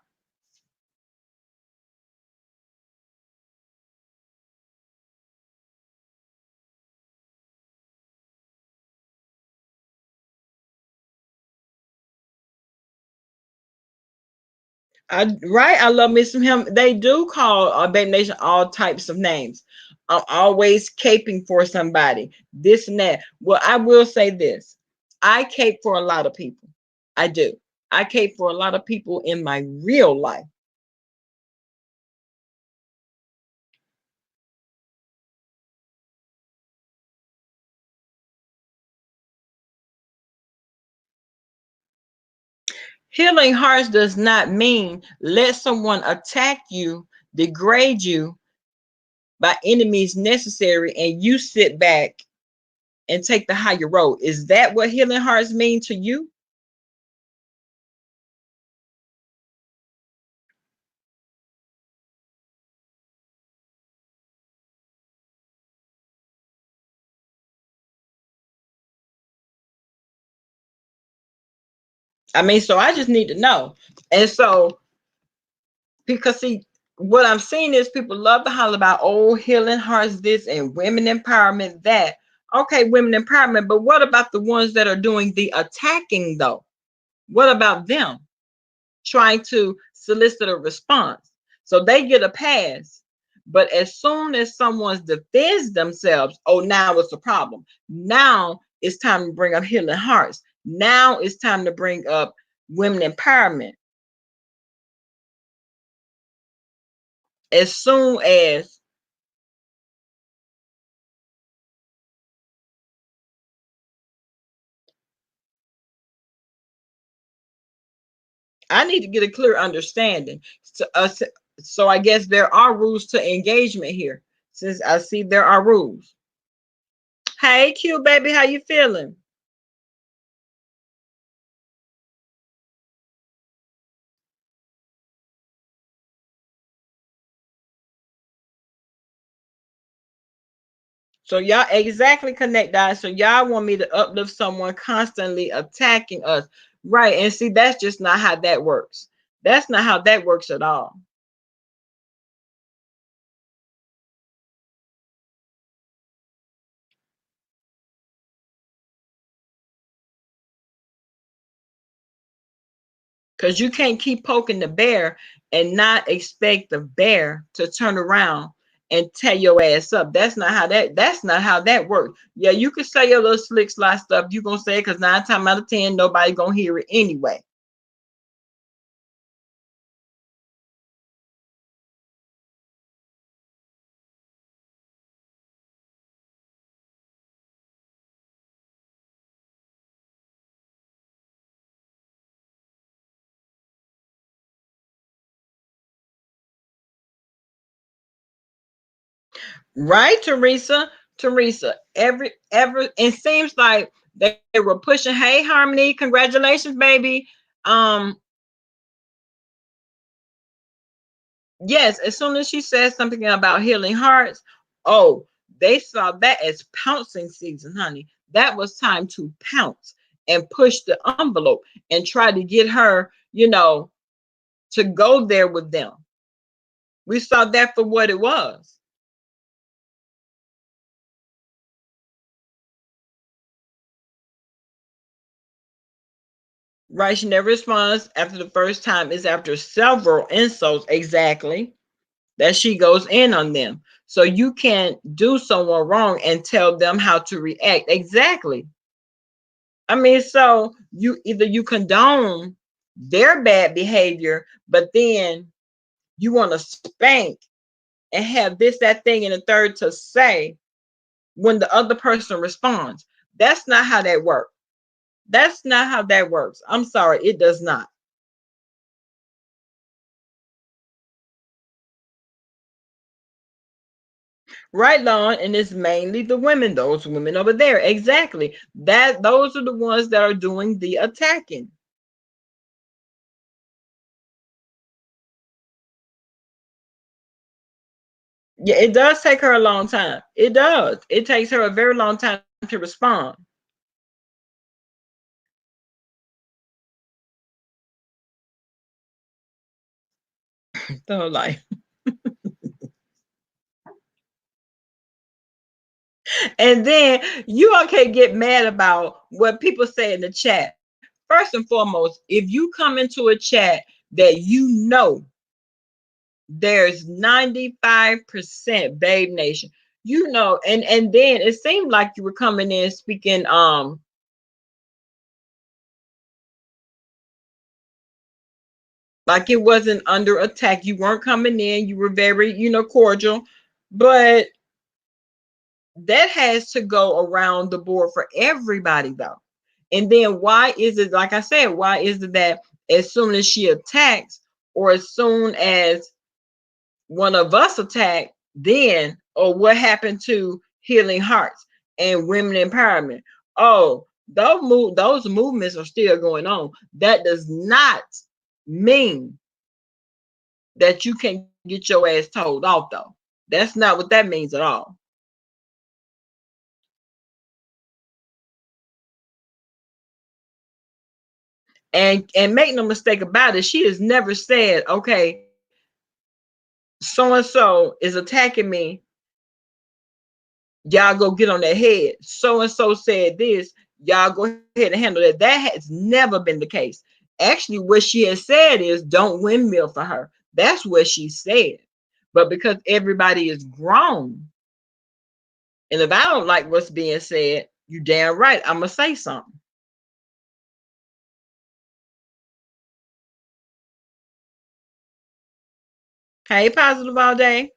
I love me some him. They do call Baby Nation all types of names. I'm always caping for somebody, this and that. Well, I will say this: I cape for a lot of people. I do. I cape for a lot of people in my real life. Healing hearts does not mean let someone attack you, degrade you by any means necessary, and you sit back and take the higher road. Is that what healing hearts mean to you? I mean, so I just need to know. And so, because see, what I'm seeing is people love to holler about healing hearts, this, and women empowerment, that. Okay, women empowerment, but what about the ones that are doing the attacking though? What about them trying to solicit a response? So they get a pass. But as soon as someone defends themselves, oh, now it's a problem. Now it's time to bring up healing hearts. Now it's time to bring up women empowerment. As soon as I need to get a clear understanding. So I guess there are rules to engagement here. Since I see there are rules. Hey, Q baby, how you feeling? So y'all exactly connect guys. So y'all want me to uplift someone constantly attacking us. Right. And see, that's just not how that works. That's not how that works at all. Because you can't keep poking the bear and not expect the bear to turn around and tear your ass up. That's not how that works. Yeah, you can say your little slick slot stuff. You gonna say it because 9 times out of 10, nobody gonna hear it anyway. Right, Teresa? Teresa, it seems like they were pushing, hey Harmony, congratulations, baby. Um, yes, as soon as she said something about healing hearts, oh, they saw that as pouncing season, honey. That was time to pounce and push the envelope and try to get her, to go there with them. We saw that for what it was. Right, she never responds after the first time. It's after several insults, exactly, that she goes in on them. So you can't do someone wrong and tell them how to react. Exactly. I mean, so you condone their bad behavior, but then you want to spank and have this, that thing, and the third to say when the other person responds. That's not how that works. That's not how that works. I'm sorry, it does not. Right, Lon, and it's mainly the women, those women over there. Exactly. Those are the ones that are doing the attacking. Yeah, it does take her a long time. It does. It takes her a very long time to respond. So like, and then you all can't get mad about what people say in the chat. First and foremost, if you come into a chat that you know there's 95% Babe Nation, you know, and then it seemed like you were coming in speaking like it wasn't under attack. You weren't coming in, you were very, cordial, but that has to go around the board for everybody though. And then why is it, like I said, why is it that as soon as she attacks or as soon as one of us attack, then, or what happened to healing hearts and women empowerment? Oh, those movements are still going on. That does not mean that you can get your ass told off though. That's not what that means at all. And make no mistake about it, she has never said, okay, so and so is attacking me, y'all go get on their head. So and so said this, y'all go ahead and handle that. That has never been the case. Actually, what she has said is don't windmill for her. That's what she said. But because everybody is grown, and if I don't like what's being said, you damn right, I'm gonna say something. Hey, positive all day.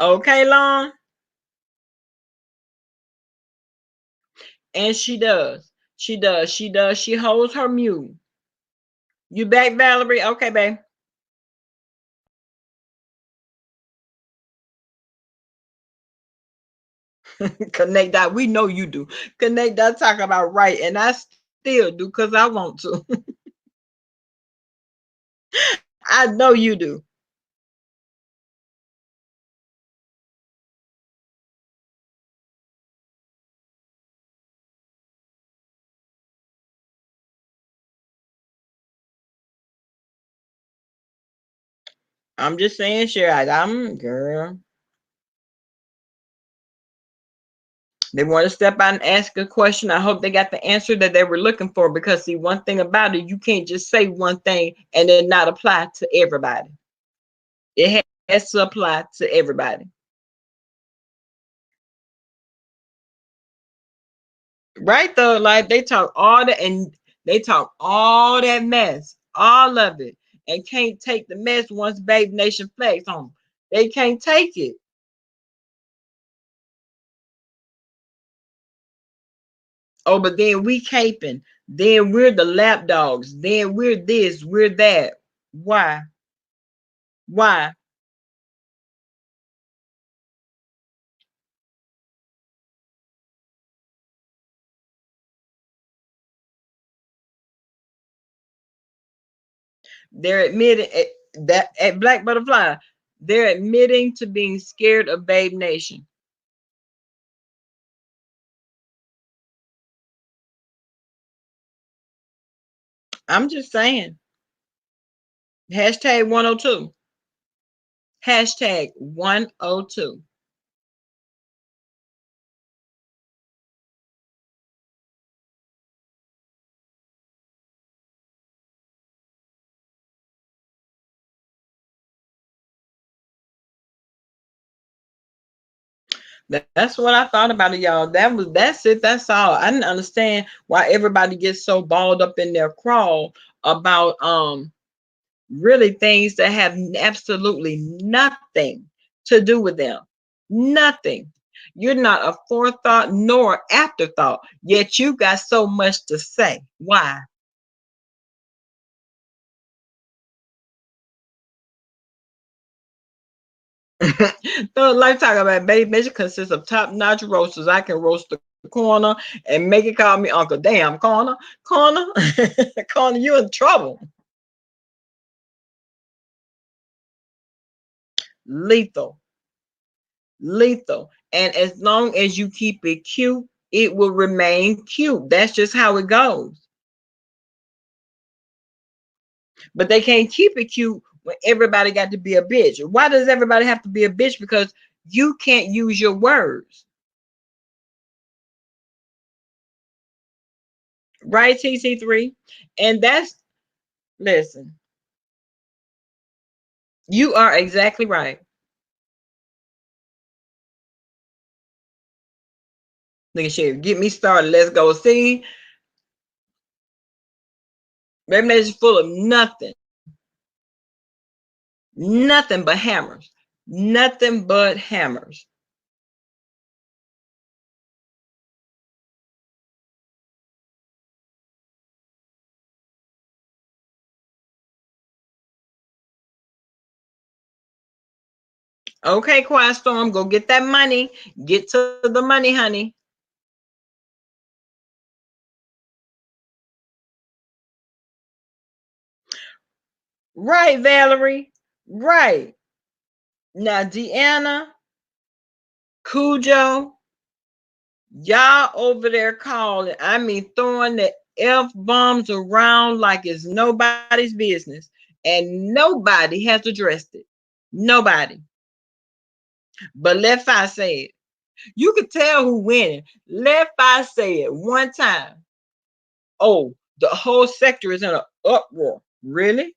Okay, Long. And she does. She does. She does. She holds her mule. You back, Valerie? Okay, babe. Connect that. We know you do. Connect that. Talk about right, and I still do because I want to. I know you do. I'm just saying, sure. I'm girl. They want to step out and ask a question. I hope they got the answer that they were looking for. Because see, one thing about it, you can't just say one thing and then not apply to everybody. It has to apply to everybody. Right though, like they talk all that mess, all of it, and can't take the mess once Babe Nation flex on them. They can't take it. Oh, but then we caping. Then we're the lap dogs. Then we're this, we're that. Why? Why? They're admitting that at Black Butterfly, they're admitting to being scared of Babe Nation. I'm just saying. Hashtag 102. Hashtag 102. That's what I thought about it, y'all. That's it. That's all. I didn't understand why everybody gets so balled up in their crawl about really things that have absolutely nothing to do with them. Nothing. You're not a forethought nor afterthought, yet you got so much to say. Why? So like talking about baby measure consists of top-notch roasters. I can roast the corner and make it call me uncle. Damn, corner, corner, you in trouble. Lethal, lethal. And as long as you keep it cute, it will remain cute. That's just how it goes. But they can't keep it cute when everybody got to be a bitch. Why does everybody have to be a bitch? Because you can't use your words. Right, TC3? And that's, listen, you are exactly right. Look at you. Get me started. Let's go. See, baby, that's full of nothing. Nothing but hammers. Nothing but hammers. Okay, Quiet Storm, go get that money. Get to the money, honey. Right, Valerie. Right. Now, Deanna, Cujo, y'all over there calling, I mean, throwing the F bombs around like it's nobody's business. And nobody has addressed it. Nobody. But let Fi say it. You could tell who winning. Let Fi say it one time. Oh, the whole sector is in an uproar. Really?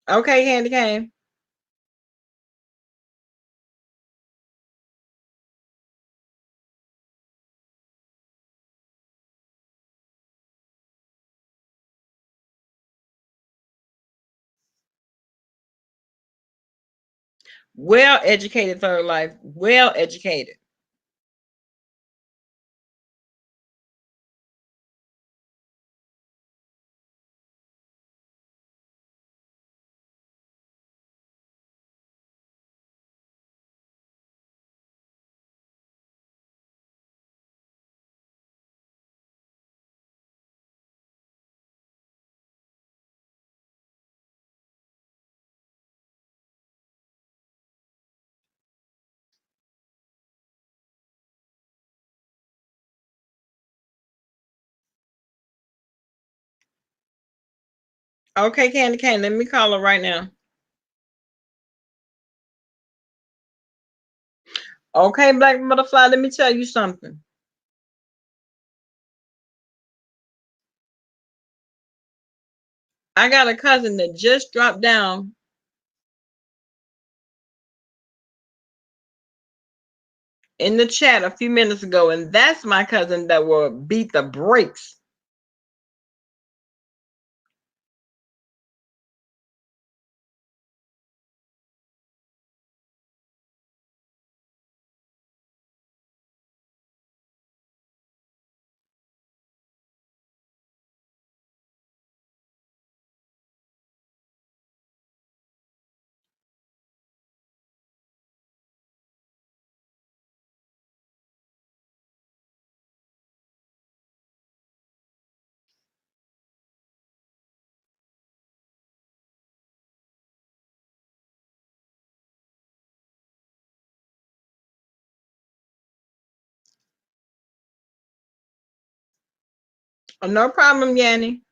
Okay, Candy Cane. Well educated, third life. Well educated. Okay, Candy Cane. Let me call her right now. Okay, Black Butterfly. Let me tell you something. I got a cousin that just dropped down in the chat a few minutes ago, and that's my cousin that will beat the brakes. Oh, no problem, Yanni.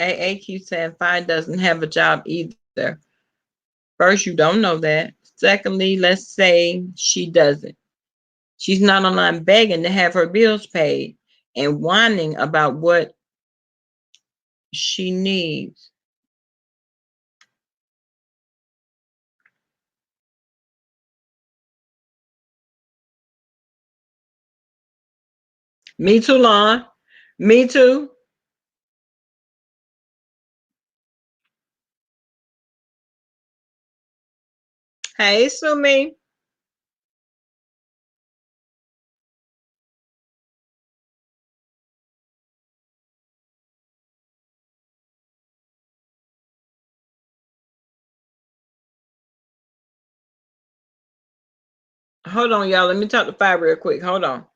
AA keeps saying Fine doesn't have a job either. First, you don't know that. Secondly, let's say she doesn't. She's not online begging to have her bills paid and whining about what she needs. Me too, Lon. Me too. Hey, Sumi. Hold on, y'all. Let me talk to Five real quick. Hold on.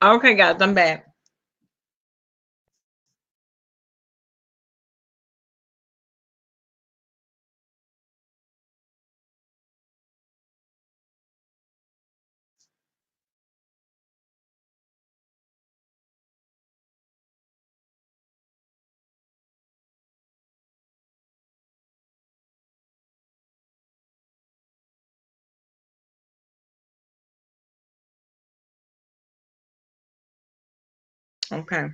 Okay, guys, I'm back. Okay.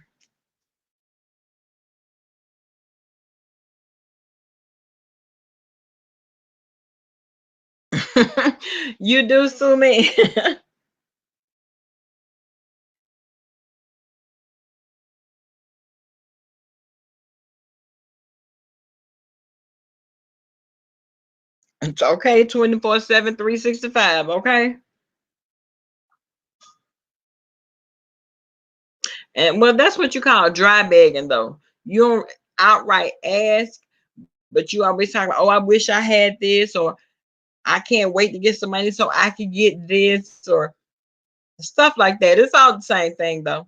You do sue me. It's okay, 24/7, 365. Okay. And well, that's what you call dry begging, though. You don't outright ask, but you always talk about, oh, I wish I had this, or I can't wait to get some money so I can get this, or stuff like that. It's all the same thing, though.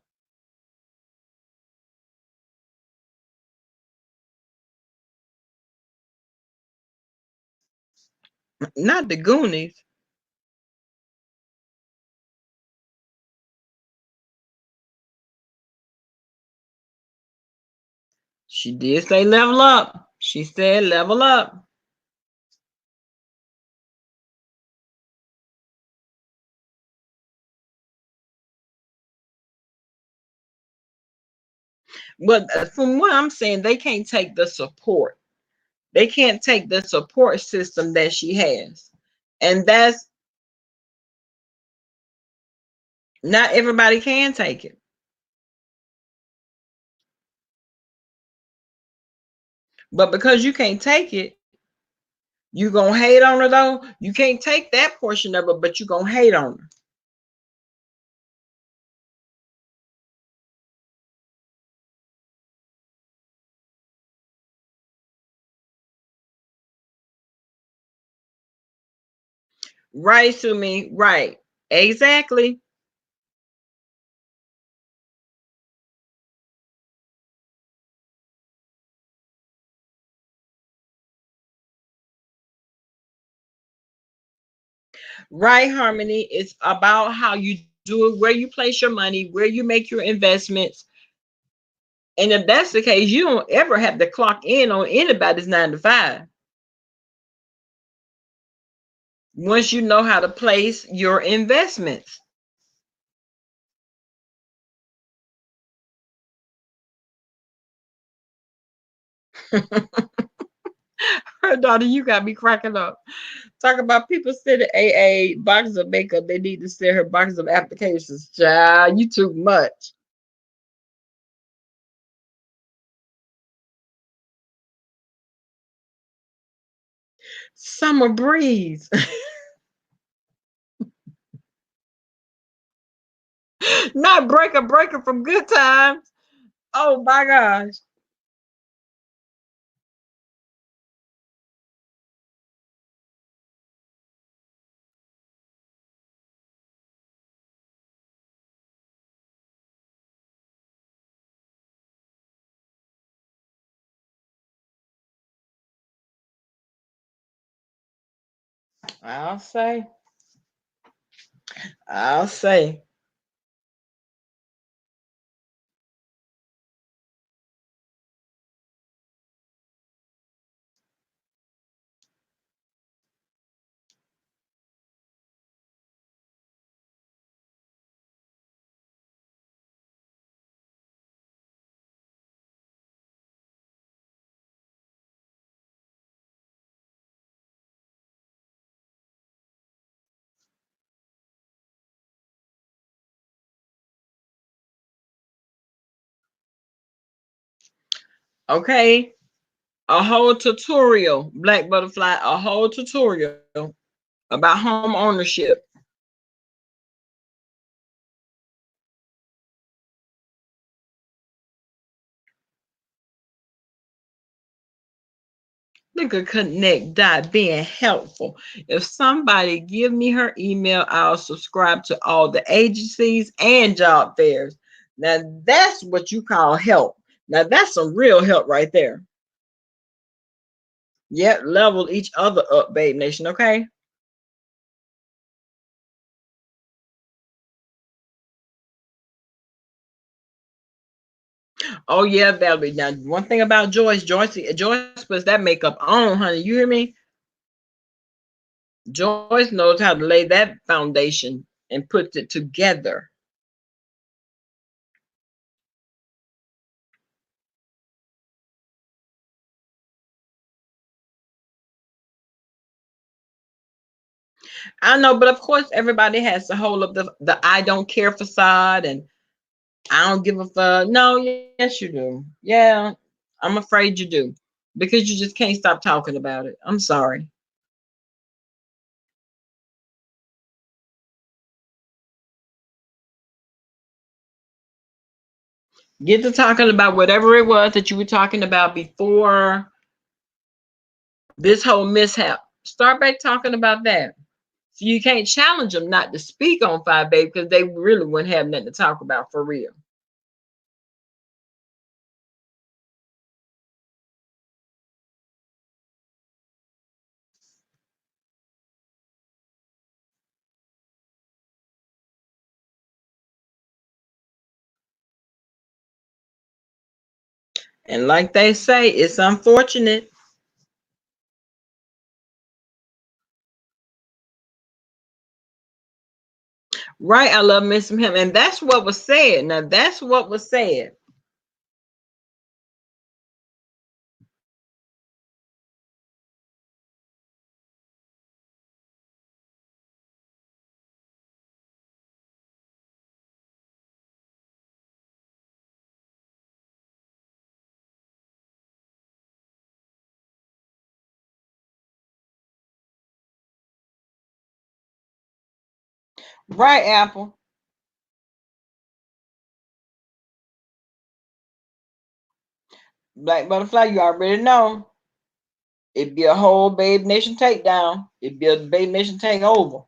Not the Goonies. She did say level up. She said level up. But from what I'm saying, they can't take the support. They can't take the support system that she has. And that's not everybody can take it. But because you can't take it, you gonna hate on her though. You can't take that portion of it, but you gonna hate on her. Right to me, right. Exactly. Right, Harmony. It's about how you do it, where you place your money, where you make your investments. And if that's the case, you don't ever have to clock in on anybody's 9 to 5. Once you know how to place your investments. Her daughter, you got me cracking up. Talk about people sending AA boxes of makeup. They need to send her boxes of applications. Child, you too much. Summer breeze. Not breaker from good times. Oh my gosh. I'll say. I'll say. Okay. A whole tutorial, Black Butterfly, a whole tutorial about home ownership. Look at Connect Dot being helpful. If somebody give me her email, I'll subscribe to all the agencies and job fairs. Now that's what you call help. Now that's some real help right there. Yep, level each other up, Babe Nation, okay? Oh yeah, Valerie. Now one thing about Joyce puts that makeup on, honey. You hear me? Joyce knows how to lay that foundation and puts it together. I know, but of course everybody has to hold up the I don't care facade and I don't give a fuck. No, yes you do. Yeah, I'm afraid you do. Because you just can't stop talking about it. I'm sorry. Get to talking about whatever it was that you were talking about before this whole mishap. Start back talking about that. So you can't challenge them not to speak on Five Baby because they really wouldn't have nothing to talk about for real. And like they say, it's unfortunate. Right, I love missing him. And that's what was said. Now that's what was said. Right, Apple. Black Butterfly, you already know. It'd be a whole Babe Nation takedown. It'd be a Babe Nation takeover.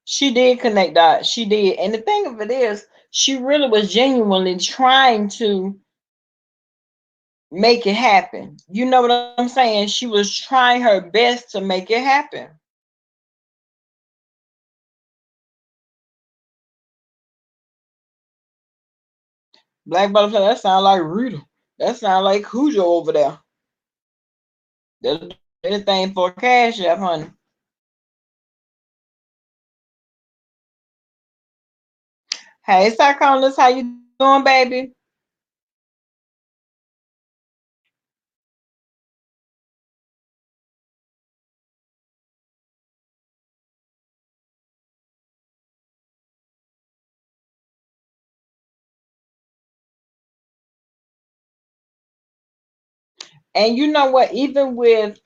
She did connect dots. She did. And the thing of it is, she really was genuinely trying to make it happen. You know what I'm saying? She was trying her best to make it happen. Black butterfly, that sound like Rita. That sound like Cujo over there. They'll do anything for cash app, honey. Hey, Sarkonis, how you doing, baby? And you know what? Even with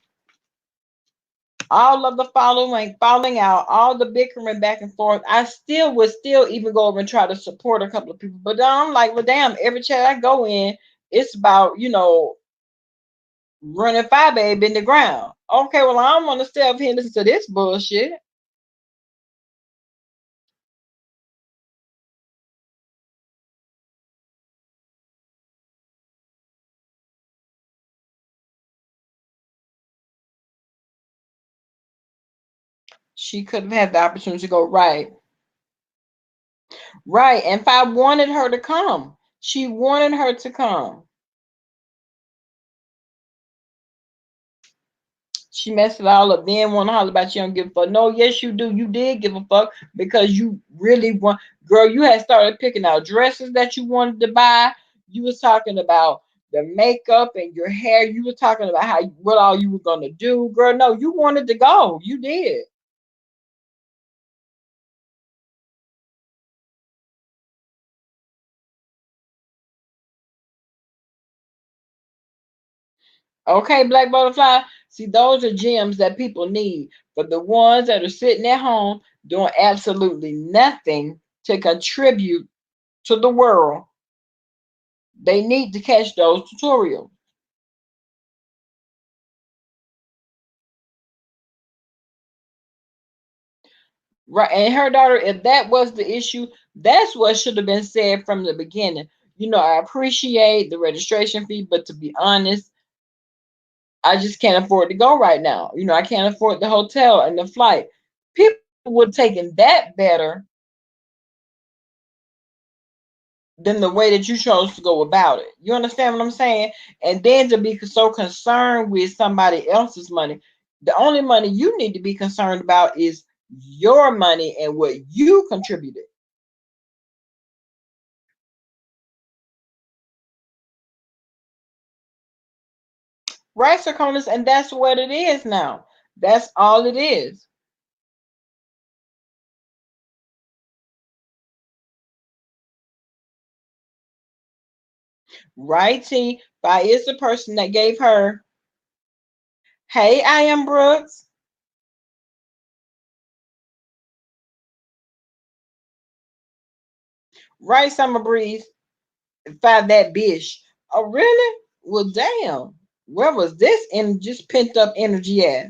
all of the falling out, all the bickering back and forth, I still would still even go over and try to support a couple of people. But then I'm like, well, damn, every chat I go in, it's about, running fire baby in the ground. Okay, well, I don't want to stay up here and listen to this bullshit. She could have had the opportunity to go right. Right. And if I wanted her to come, she wanted her to come. She messed it all up. Then want to holler about you don't give a fuck. No, yes, you do. You did give a fuck because you really want. Girl, you had started picking out dresses that you wanted to buy. You was talking about the makeup and your hair. You were talking about what all you were gonna do. Girl, no, you wanted to go. You did. Okay, Black Butterfly. See, those are gems that people need. But the ones that are sitting at home doing absolutely nothing to contribute to the world, they need to catch those tutorials. Right. And her daughter, if that was the issue, that's what should have been said from the beginning. I appreciate the registration fee, but to be honest, I just can't afford to go right now. I can't afford the hotel and the flight. People would have taken that better than the way that you chose to go about it. You understand what I'm saying? And then to be so concerned with somebody else's money. The only money you need to be concerned about is your money and what you contributed. Right, Circonus? And that's what it is now. That's all it is. Right, T? By is the person that gave her, hey, I am Brooks. Right, Summer Breeze. Find that bitch. Oh, really? Well, damn. Where was this and just pent up energy at?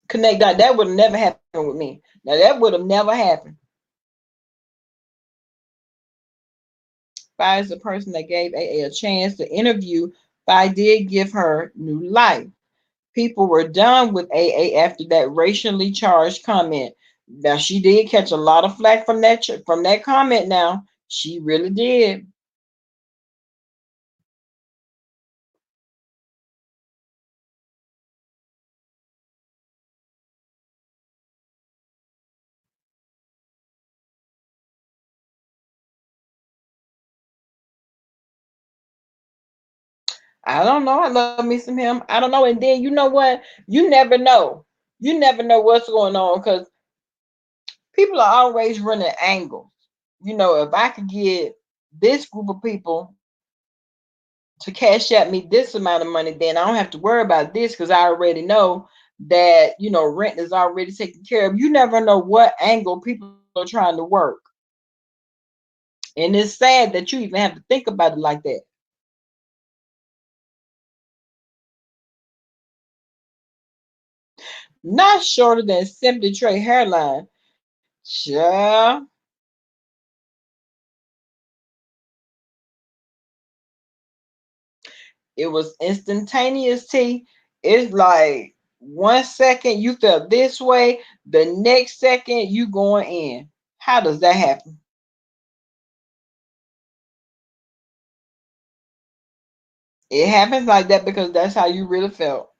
Connect that would have never happened with me. Now that would have never happened. Fi is the person that gave a chance to interview. Fi did give her new life. People were done with AA after that racially charged comment. Now she did catch a lot of flack from that comment. Now she really did. I don't know. I love me some him. I don't know. And then you know what? You never know. You never know what's going on because people are always running angles. If I could get this group of people to cash out me this amount of money, then I don't have to worry about this because I already know that rent is already taken care of. You never know what angle people are trying to work, and it's sad that you even have to think about it like that. Not shorter than Simply Trey hairline. Sure, it was instantaneous. T. It's like. 1 second you felt this way, the next second you going in. How does that happen? It happens like that because that's how you really felt.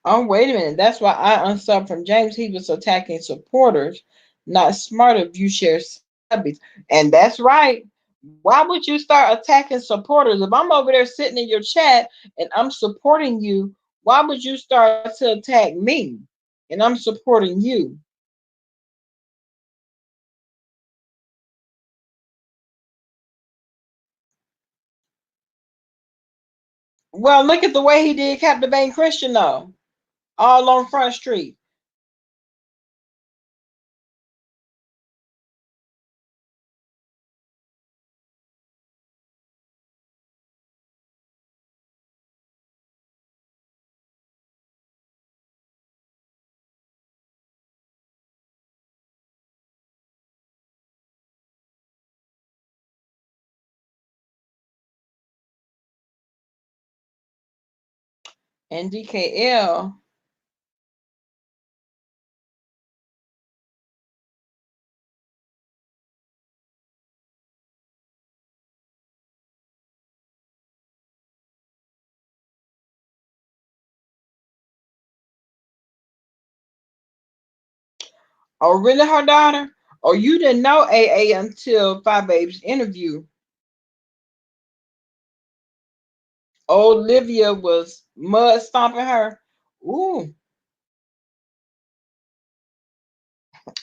Oh, wait a minute. That's why I unsubbed from James. He was attacking supporters, not smarter view share subbies. And that's right. Why would you start attacking supporters? If I'm over there sitting in your chat and I'm supporting you, why would you start to attack me? And I'm supporting you. Well, look at the way he did Captivating Christian, though, all on Front Street. And DKL, oh, really her daughter? Oh, you didn't know AA until Five Babe's interview. Olivia was mud stomping her. Ooh,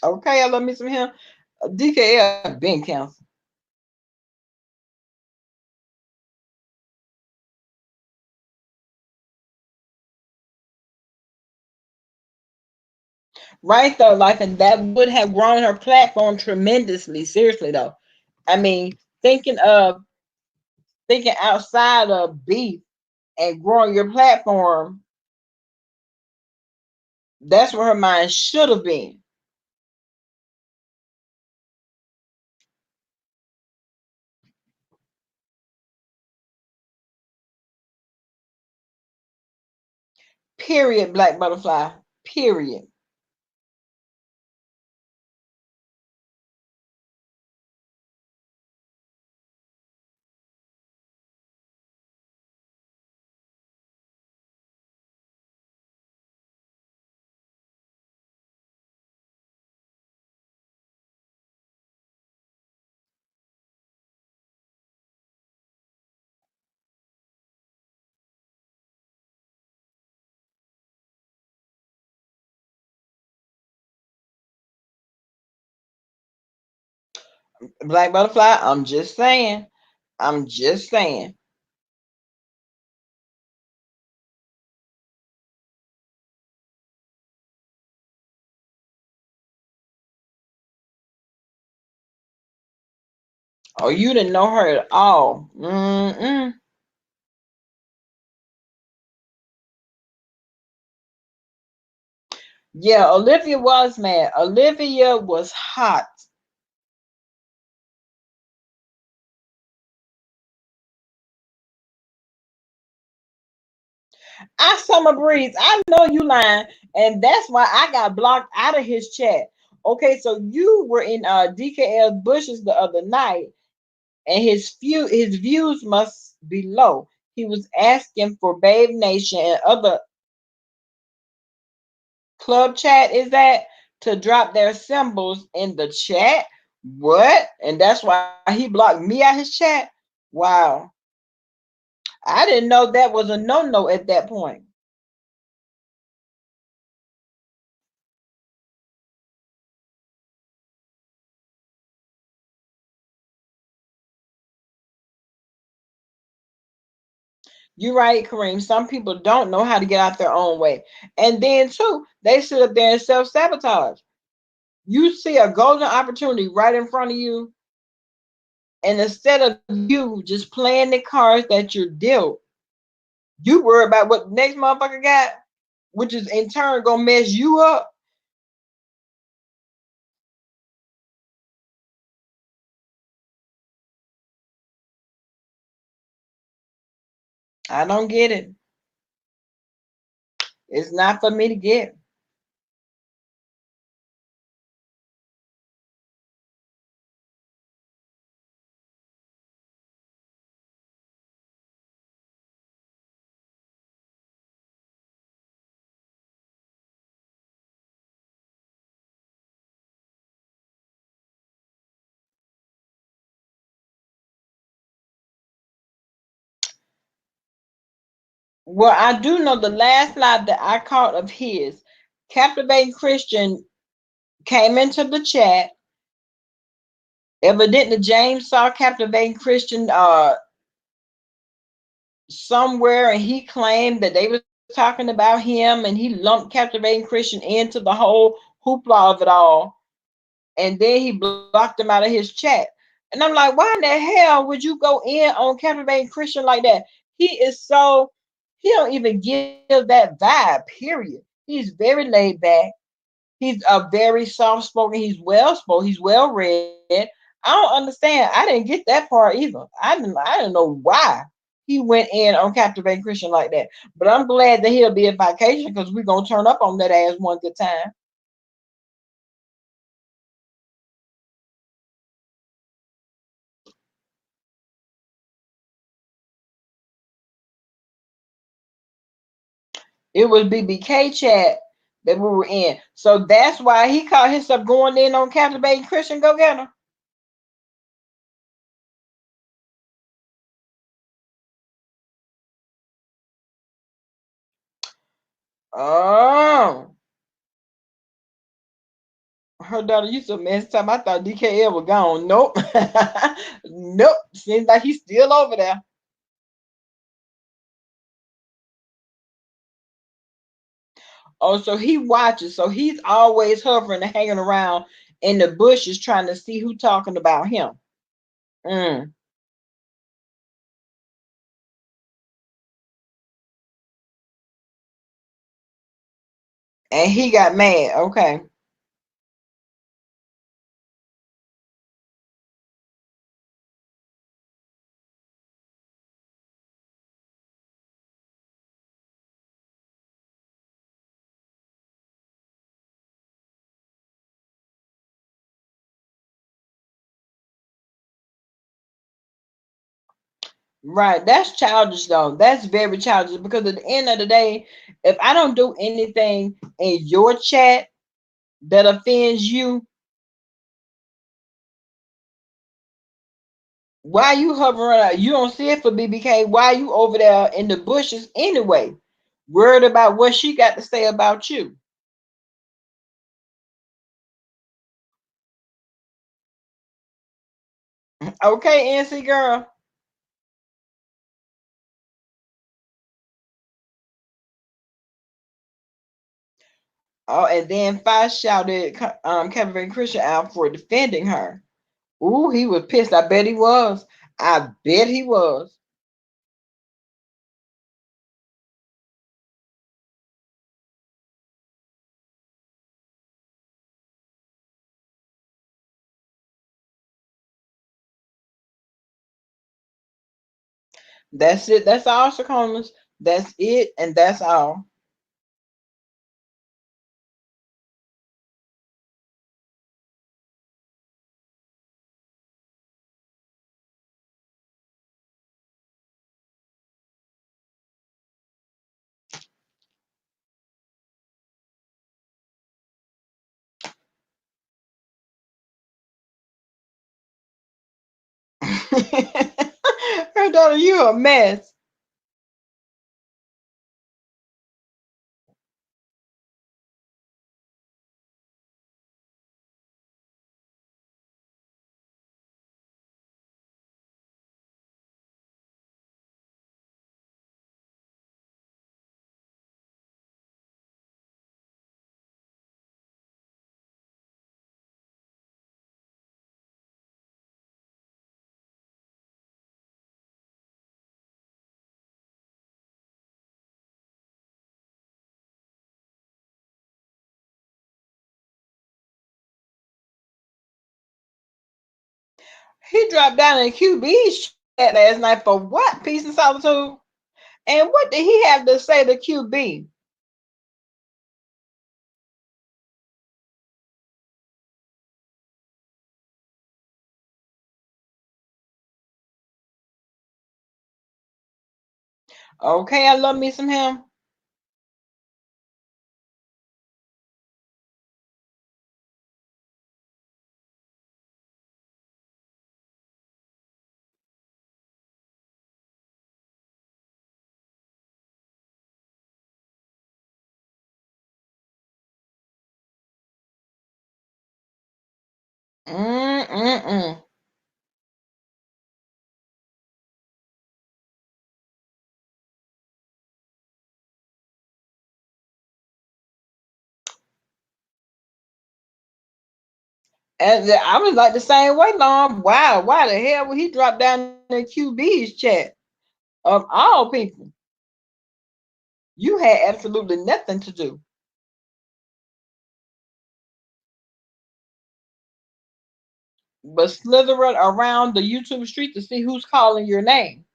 okay, I love me some him. DKL been canceled. Right though, like, and that would have grown her platform tremendously. Seriously though. I mean, thinking outside of beef and growing your platform, that's where her mind should have been. Period, Black Butterfly. Period. Black Butterfly, I'm just saying. I'm just saying. Oh, you didn't know her at all. Mm-mm. Yeah, Olivia was mad. Olivia was hot. I Summer Breeze. I know you lying, and that's why I got blocked out of his chat. Okay, so you were in DKL Bushes the other night, and his views must be low. He was asking for Babe Nation and other club chat is that to drop their symbols in the chat. What? And that's why he blocked me out his chat. Wow. I didn't know that was a no-no at that point. You're right, Kareem. Some people don't know how to get out their own way. And then too, they sit up there and self-sabotage. You see a golden opportunity right in front of you, and instead of you just playing the cards that you're dealt, You worry about what the next motherfucker got, which is in turn gonna mess you up. I don't get it. It's not for me to get. Well, I do know the last live that I caught of his, Captivating Christian came into the chat. Evidently, James saw Captivating Christian somewhere, and he claimed that they were talking about him, and he lumped Captivating Christian into the whole hoopla of it all. And then he blocked him out of his chat. And I'm like, why in the hell would you go in on Captivating Christian like that? He is so, he don't even give that vibe, period. He's very laid back. He's a very soft spoken. He's well spoken. He's well read. I don't understand. I didn't get that part either. I didn't know why he went in on Captivating Christian like that. But I'm glad that he'll be a vacation because we're gonna turn up on that ass one good time. It was BBK chat that we were in. So that's why he caught himself going in on Captivating Christian Go Getter. Oh, her daughter used to mess time. I thought DKL was gone. Nope. Nope. Seems like he's still over there. Oh, so he watches. So he's always hovering and hanging around in the bushes trying to see who talking about him. Mm. And he got mad. Okay. Right. That's childish though. That's very childish because at the end of the day, if I don't do anything in your chat that offends you, why you hovering around? You don't see it for BBK. Why you over there in the bushes anyway? Worried about what she got to say about you. Okay, NC girl. Oh, and then Five shouted Kevin Christian out for defending her. Ooh, he was pissed. I bet he was. I bet he was. That's it. That's all, Shakonas. That's it, and that's all. Her daughter, you a mess. He dropped down in QB's chat last night for what? Peace and solitude. And what did he have to say to QB? Okay, I love me some him. Mm-mm-mm. And I was like the same way, Long. Wow, why the hell would he drop down in QB's chat? Of all people, you had absolutely nothing to do but slither around the YouTube street to see who's calling your name.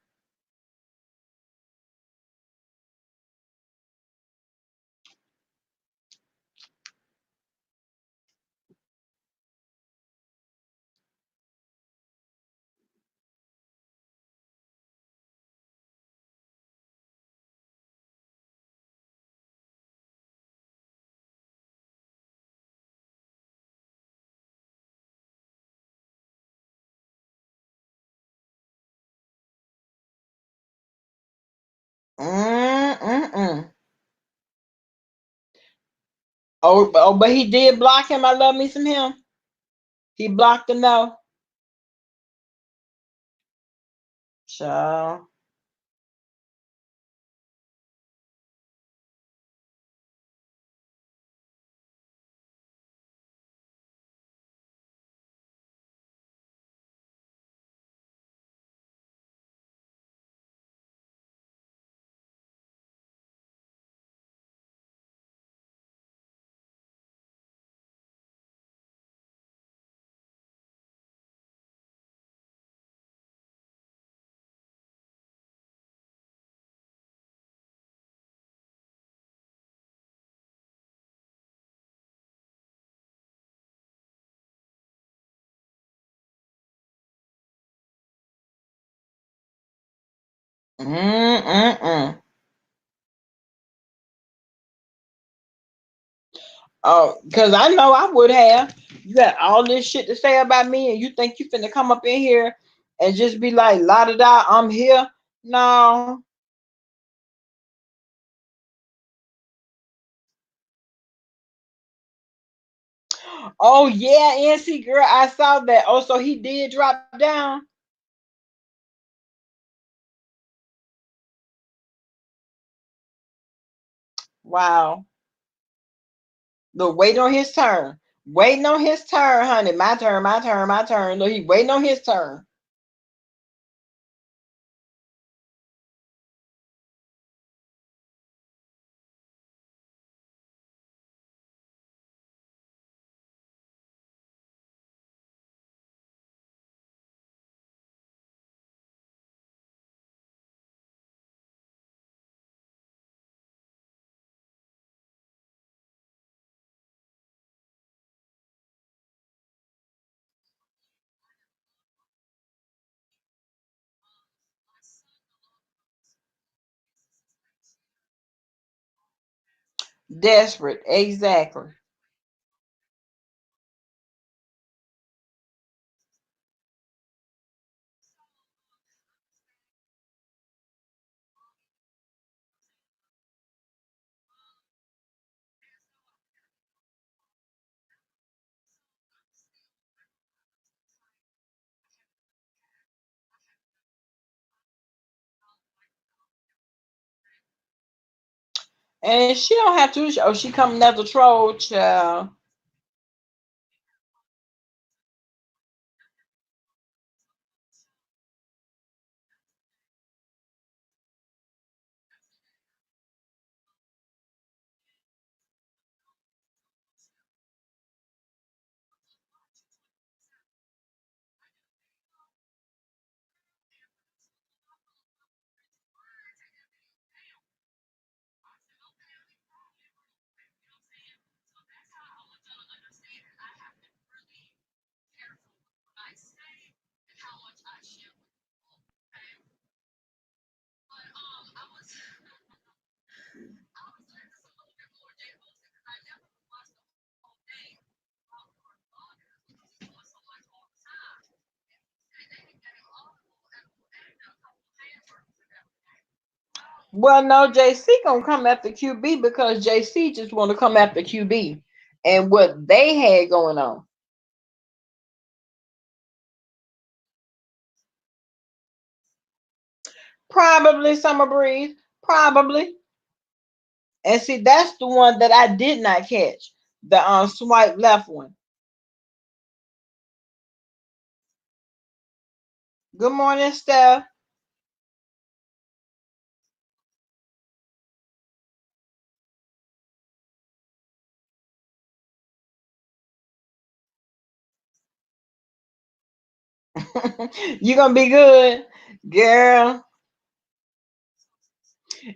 Mm-mm-mm. Oh, but he did block him. I love me some him. He blocked him though. So, mm-mm-mm. Oh, because I know I would have. You got all this shit to say about me, and you think you finna come up in here and just be like, la da da, I'm here. No. Oh yeah, NC girl, I saw that. Oh, so he did drop down. Wow. Look, waiting on his turn. Waiting on his turn, honey. My turn, my turn, my turn. Look, he waiting on his turn. Desperate, exactly. And she don't have to. Oh, she coming as a troll, child. Well, no, JC gonna come after QB because JC just want to come after QB and what they had going on. Probably Summer Breeze, probably. And see, that's the one that I did not catch. The swipe left one. Good morning, Steph. You gonna be good, girl.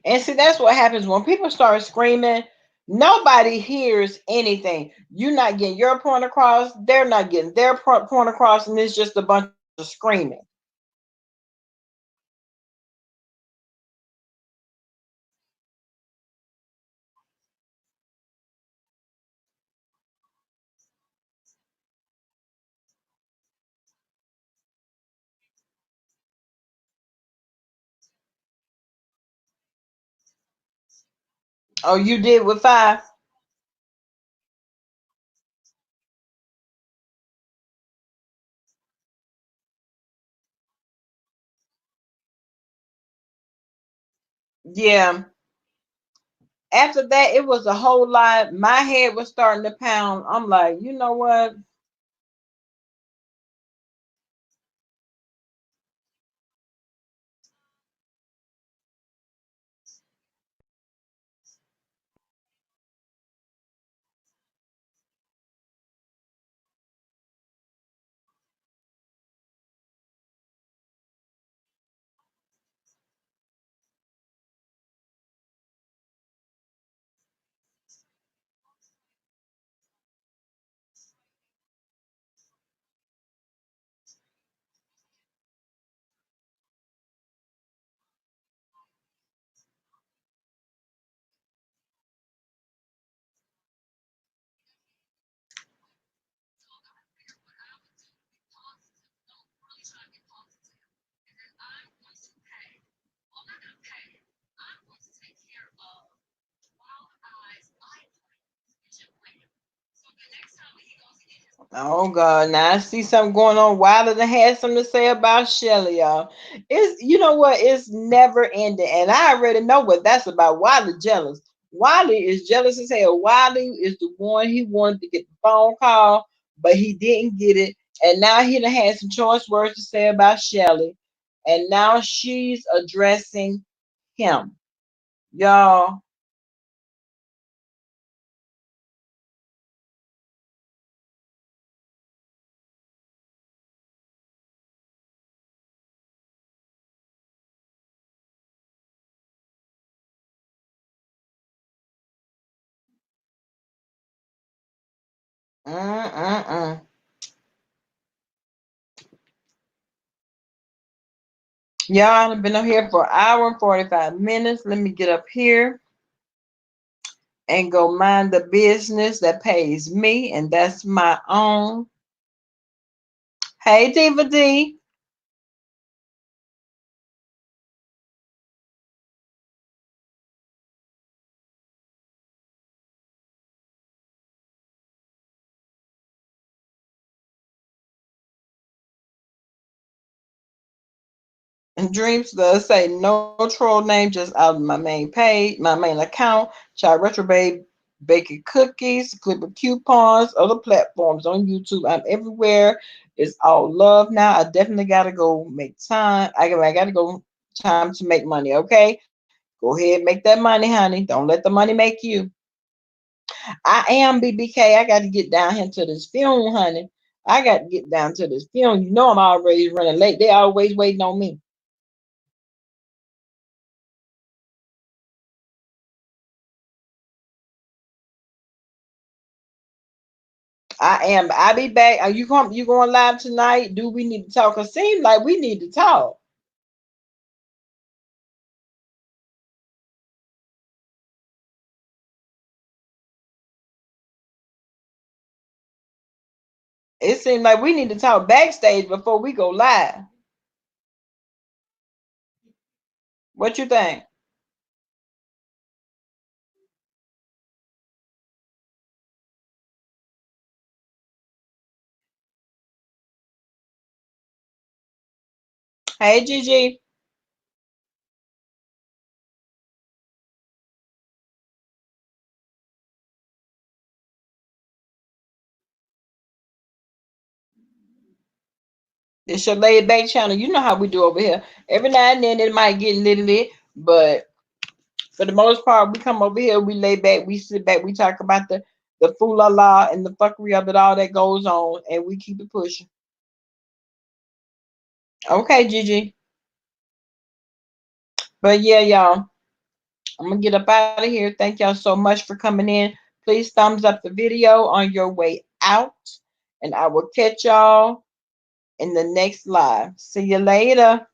And see, that's what happens when people start screaming. Nobody hears anything. You're not getting your point across. They're not getting their point across, and it's just a bunch of screaming. Oh, you did with five? Yeah. After that, it was a whole lot. My head was starting to pound. I'm like, you know what? Oh God! Now I see something going on. Wilder than had something to say about Shelly, y'all. It's, you know what? It's never ending, and I already know what that's about. Wilder jealous. Wilder is jealous as hell. Wilder is the one he wanted to get the phone call, but he didn't get it, and now he done had some choice words to say about Shelly, and now she's addressing him, y'all. Mm-mm-mm. Y'all have been up here for an hour and 45 minutes. Let me get up here and go mind the business that pays me, and that's my own. Hey, Diva D. And Dreams does say no troll name, just out of my main page, my main account. Child Retro Babe baking cookies, clipper coupons, other platforms on YouTube. I'm everywhere. It's all love now. I definitely gotta go make time. I gotta go time to make money. Okay, go ahead, make that money, honey. Don't let the money make you. I am BBK. I got to get down here to this film, honey. I got to get down to this film. You know I'm already running late. They always waiting on me. I am. I be back. Are you come? You going live tonight? Do we need to talk? It seems like we need to talk. It seems like we need to talk backstage before we go live. What you think? Hey, Gigi. It's your laid back channel. You know how we do over here. Every now and then it might get lit, but for the most part, we come over here, we lay back, we sit back, we talk about the fool la la and the fuckery of it all that goes on, and we keep it pushing. Okay, Gigi. But yeah, y'all, I'm gonna get up out of here. Thank y'all so much for coming in. Please thumbs up the video on your way out, and I will catch y'all in the next live. See you later.